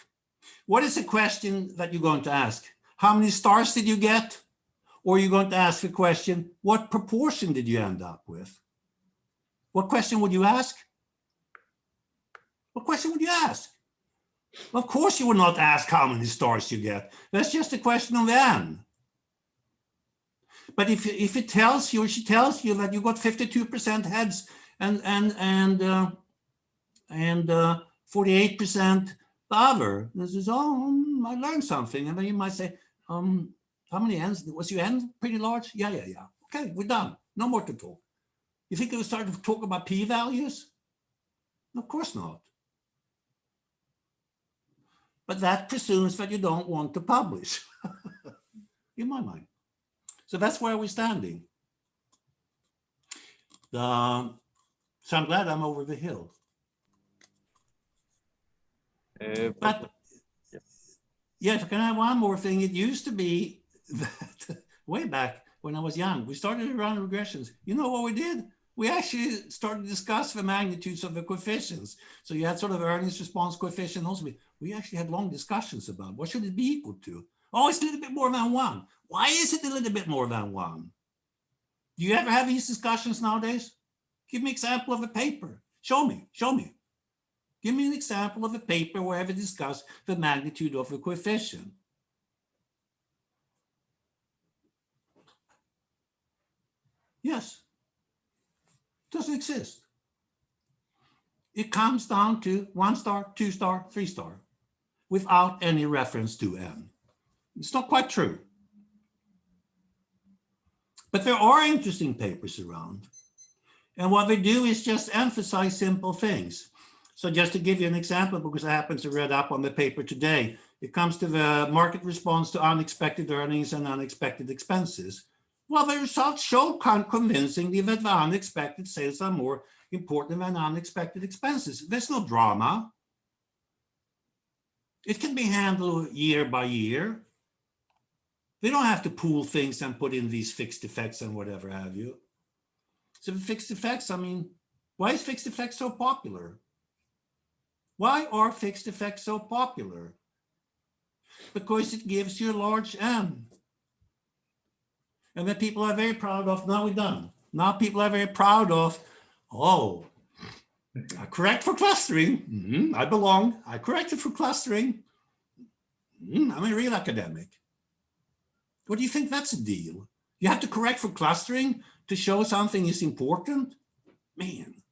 What is the question that you're going to ask? How many stars did you get? Or you're going to ask the question, what proportion did you end up with? What question would you ask? What question would you ask? Of course you would not ask how many stars you get. That's just a question of n. But if it tells you, or she tells you that you got 52% heads and 48% the other, this is, oh, I learned something. And then you might say, how many ends? Was your end pretty large? Yeah. Okay, we're done. No more to talk. You think it will start to talk about p-values? Of course not. But that presumes that you don't want to publish, in my mind. So that's where we're standing. So I'm glad I'm over the hill. But yeah, if I can have one more thing, it used to be that way back when I was young, we started around regressions. You know what we did? We actually started to discuss the magnitudes of the coefficients. So you had sort of earnings response coefficient. Also, we actually had long discussions about what should it be equal to? Oh, it's a little bit more than 1. Why is it a little bit more than 1? Do you ever have these discussions nowadays? Give me an example of a paper. Show me. Give me an example of a paper where I've discussed the magnitude of a coefficient. Yes. Doesn't exist. It comes down to 1 star, 2 star, 3 star, without any reference to n. It's not quite true. But there are interesting papers around. And what they do is just emphasize simple things. So just to give you an example, because I happen to read up on the paper today, it comes to the market response to unexpected earnings and unexpected expenses. Well, the results show convincingly that the unexpected sales are more important than unexpected expenses. There's no drama. It can be handled year by year. They don't have to pool things and put in these fixed effects and whatever have you. So the fixed effects, I mean, why is fixed effects so popular? Why are fixed effects so popular? Because it gives you a large M. And then people are very proud of, now we're done. Now people are very proud of, oh, I correct for clustering. I belong. I corrected for clustering. I'm a real academic. What do you think that's a deal? You have to correct for clustering to show something is important? Man,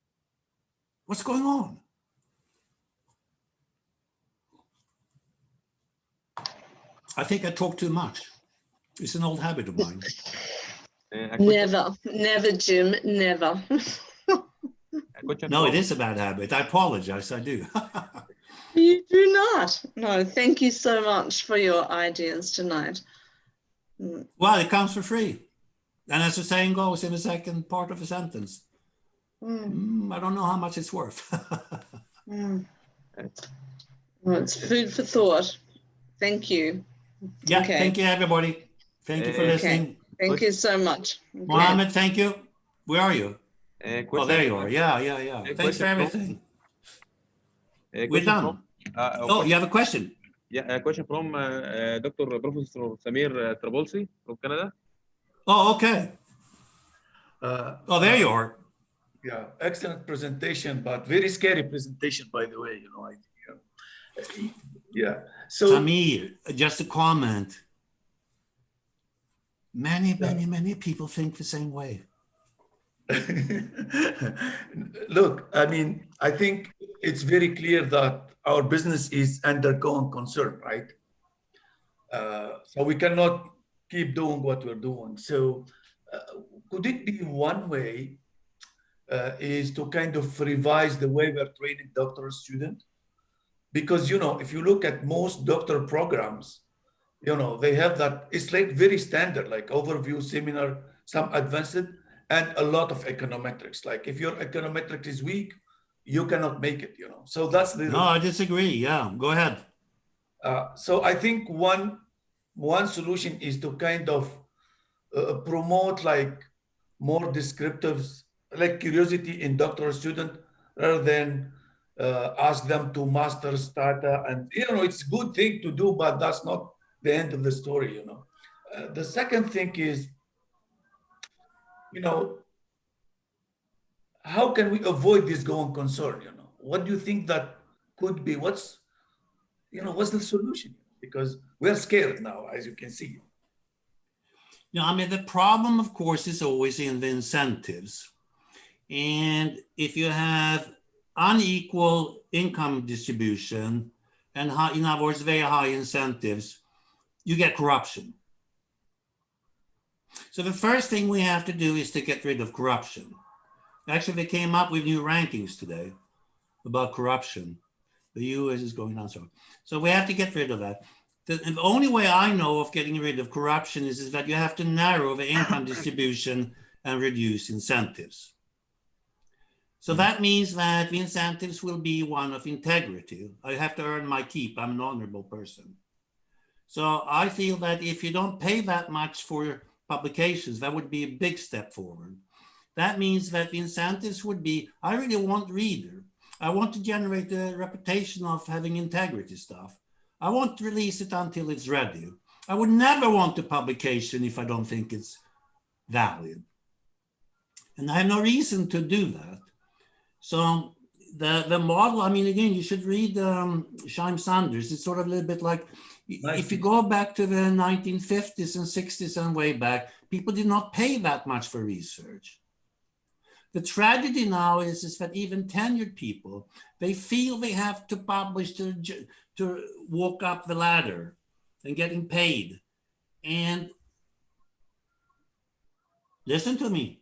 what's going on? I think I talk too much. It's an old habit of mine. Never, Jim, never. No, it is a bad habit. I apologize, I do. You do not. No, thank you so much for your ideas tonight. Well, it comes for free. And as the saying goes in the second part of the sentence, I don't know how much it's worth. Well, it's food for thought. Thank you. Yeah, thank you, everybody. Thank you for listening. Thank you so much. Mohamed, thank you. Where are you? Oh, there you are. Yeah. Thanks for everything. We're done. Oh, you have a question? Yeah, a question from Dr. Professor Samir Trabolsi from Canada. Oh, okay. Oh, there you are. Yeah, excellent presentation, but very scary presentation, by the way. You know, yeah. So, Samir, just a comment. Many people think the same way. look, I mean, I think it's very clear that our business is undergoing concern, right? So we cannot keep doing what we're doing. So could it be one way is to kind of revise the way we're training doctoral students? Because, you know, if you look at most doctor programs, you know, they have that, it's like very standard, like overview, seminar, some advanced, and a lot of econometrics. Like if your econometric is weak, you cannot make it, you know. So that's the... No, I disagree. Yeah, go ahead. So I think one solution is to kind of promote like more descriptive like curiosity in doctoral student rather than ask them to master data. And it's a good thing to do, but that's not the end of the story. The second thing is, how can we avoid this going concern? What do you think that could be? What's the solution? Because we're scared now, as you can see. I mean, the problem, of course, is always in the incentives. And if you have unequal income distribution and, in other words, very high incentives, you get corruption. So the first thing we have to do is to get rid of corruption. Actually, they came up with new rankings today about corruption. The US is going down. So we have to get rid of that. The only way I know of getting rid of corruption is that you have to narrow the income distribution and reduce incentives. So that means that the incentives will be one of integrity. I have to earn my keep. I'm an honorable person. So I feel that if you don't pay that much for publications, that would be a big step forward. That means that the incentives would be, I really want reader. I want to generate a reputation of having integrity stuff. I won't release it until it's ready. I would never want a publication if I don't think it's valid. And I have no reason to do that. So the model, I mean, again, you should read Scheim Sanders. It's sort of a little bit like, if you go back to the 1950s and 60s and way back, people did not pay that much for research. The tragedy now is that even tenured people, they feel they have to publish to walk up the ladder and getting paid. And listen to me.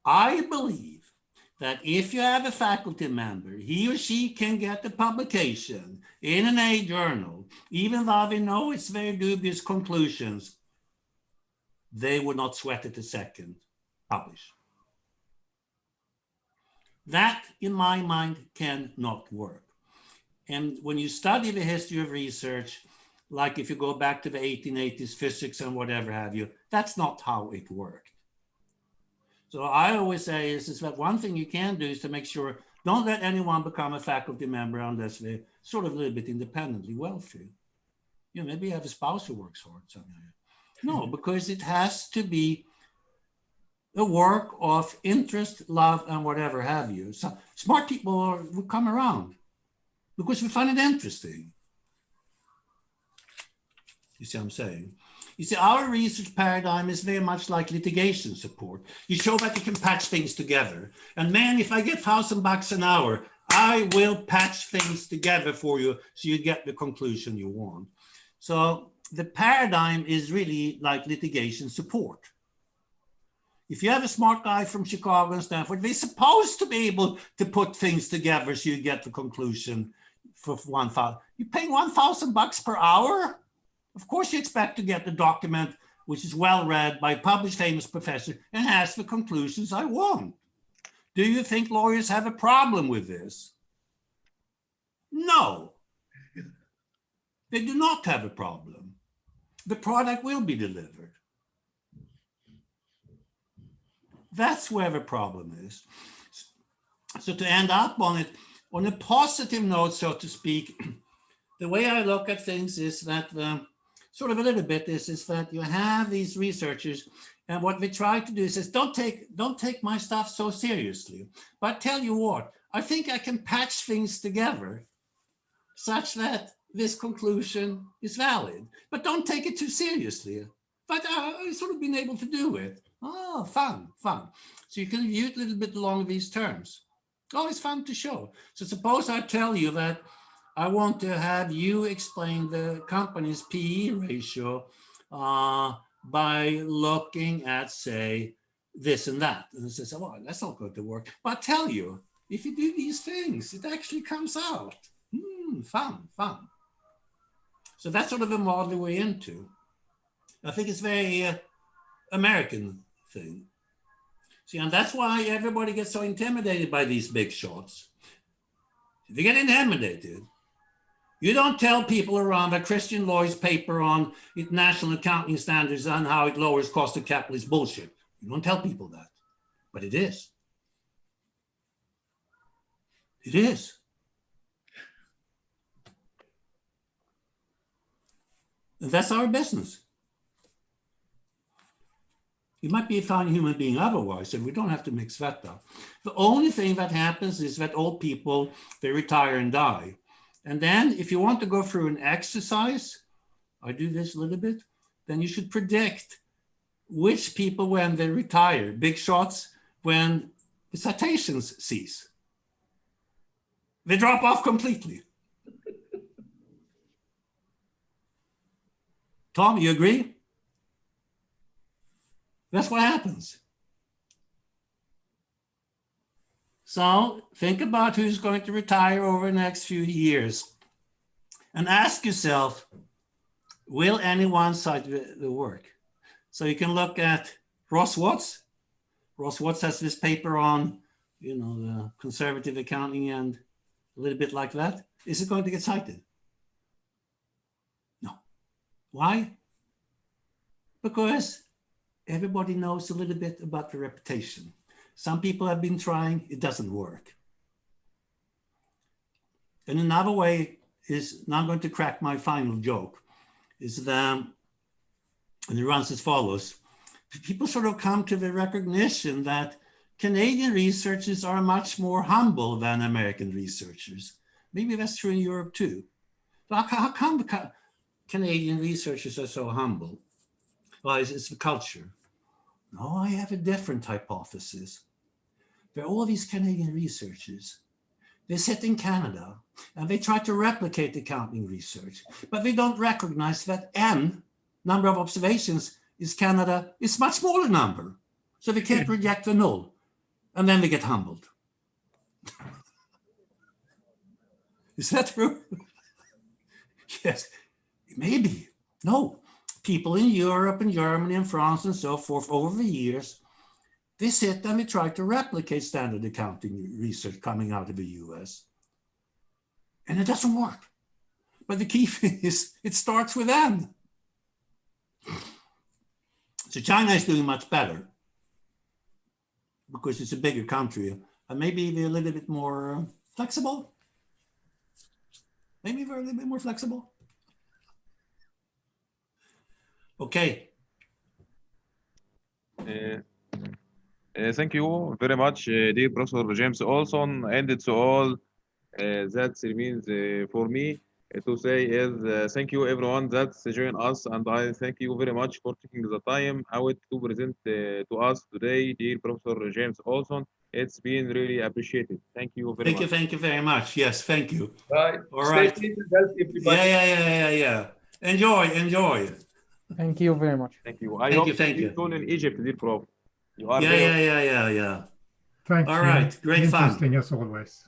I believe that if you have a faculty member, he or she can get a publication in an A journal, even though they know it's very dubious conclusions, they would not sweat it a second, publish. That, in my mind, cannot work. And when you study the history of research, like if you go back to the 1880s, physics and whatever have you, that's not how it worked. So I always say is that one thing you can do is to make sure, don't let anyone become a faculty member unless they're sort of a little bit independently wealthy. Maybe you have a spouse who works hard. Something like that. No, because it has to be a work of interest, love, and whatever have you. So smart people will come around because we find it interesting. You see what I'm saying? You see, our research paradigm is very much like litigation support. You show that you can patch things together. And man, if I get $1,000 an hour, I will patch things together for you so you get the conclusion you want. So the paradigm is really like litigation support. If you have a smart guy from Chicago and Stanford, they're supposed to be able to put things together so you get the conclusion for 1,000. You pay $1,000 per hour? Of course you expect to get the document, which is well read by a published famous professor and has the conclusions I want. Do you think lawyers have a problem with this? No. They do not have a problem. The product will be delivered. That's where the problem is. So to end up on it, on a positive note, so to speak, the way I look at things is that sort of a little bit is that you have these researchers, and what they try to do is don't take my stuff so seriously. But tell you what, I think I can patch things together such that this conclusion is valid, but don't take it too seriously. But I've sort of been able to do it. Oh, fun. So you can view it a little bit along these terms. Always fun to show. So suppose I tell you that I want to have you explain the company's PE ratio by looking at, say, this and that. And it says, well, that's not going to work. But I tell you, if you do these things, it actually comes out. Fun. So that's sort of the model we're into. I think it's very American thing. See, and that's why everybody gets so intimidated by these big shots. If you get intimidated, you don't tell people around that Christian Lloyd's paper on international accounting standards and how it lowers cost of capital is bullshit. You don't tell people that. but it is. It is. And that's our business. You might be a fine human being otherwise, and we don't have to mix that up. The only thing that happens is that old people, they retire and die. And then if you want to go through an exercise, I do this a little bit, then you should predict which people, when they retire, big shots, when the citations cease. They drop off completely. Tom, you agree? That's what happens. So think about who's going to retire over the next few years and ask yourself, will anyone cite the work? So you can look at Ross Watts. Ross Watts has this paper on, you know, the conservative accounting and a little bit like that. Is it going to get cited? No. Why? Because everybody knows a little bit about the reputation. Some people have been trying, it doesn't work. And another way is, now I'm going to crack my final joke, is that, and it runs as follows. People sort of come to the recognition that Canadian researchers are much more humble than American researchers. Maybe that's true in Europe too. So how come the Canadian researchers are so humble? Well, it's the culture. No, I have a different hypothesis. There are all these Canadian researchers. They sit in Canada and they try to replicate accounting research, but they don't recognize that N, number of observations, is Canada, is much smaller number. So they can't reject the null. And then they get humbled. Is that true? Yes, maybe. No. People in Europe and Germany and France and so forth over the years, they sit and they try to replicate standard accounting research coming out of the US. And it doesn't work. But the key thing is it starts with N. So China is doing much better because it's a bigger country and maybe they're a little bit more flexible. Maybe they're a little bit more flexible. Okay. Thank you very much, dear Professor James Ohlson. And it's all that remains for me to say is thank you everyone that's joined us, and I thank you very much for taking the time out to present to us today, dear Professor James Ohlson. It's been really appreciated. Thank you very much. Thank you very much. Yes, thank you. Right. All Stay right. safe and healthy, everybody. Yeah. Enjoy. Thank you very much. Thank you. I hope Thank you. soon in Egypt, dear Prof. You are Yeah. Thank All you. right, great fun. Interesting as always.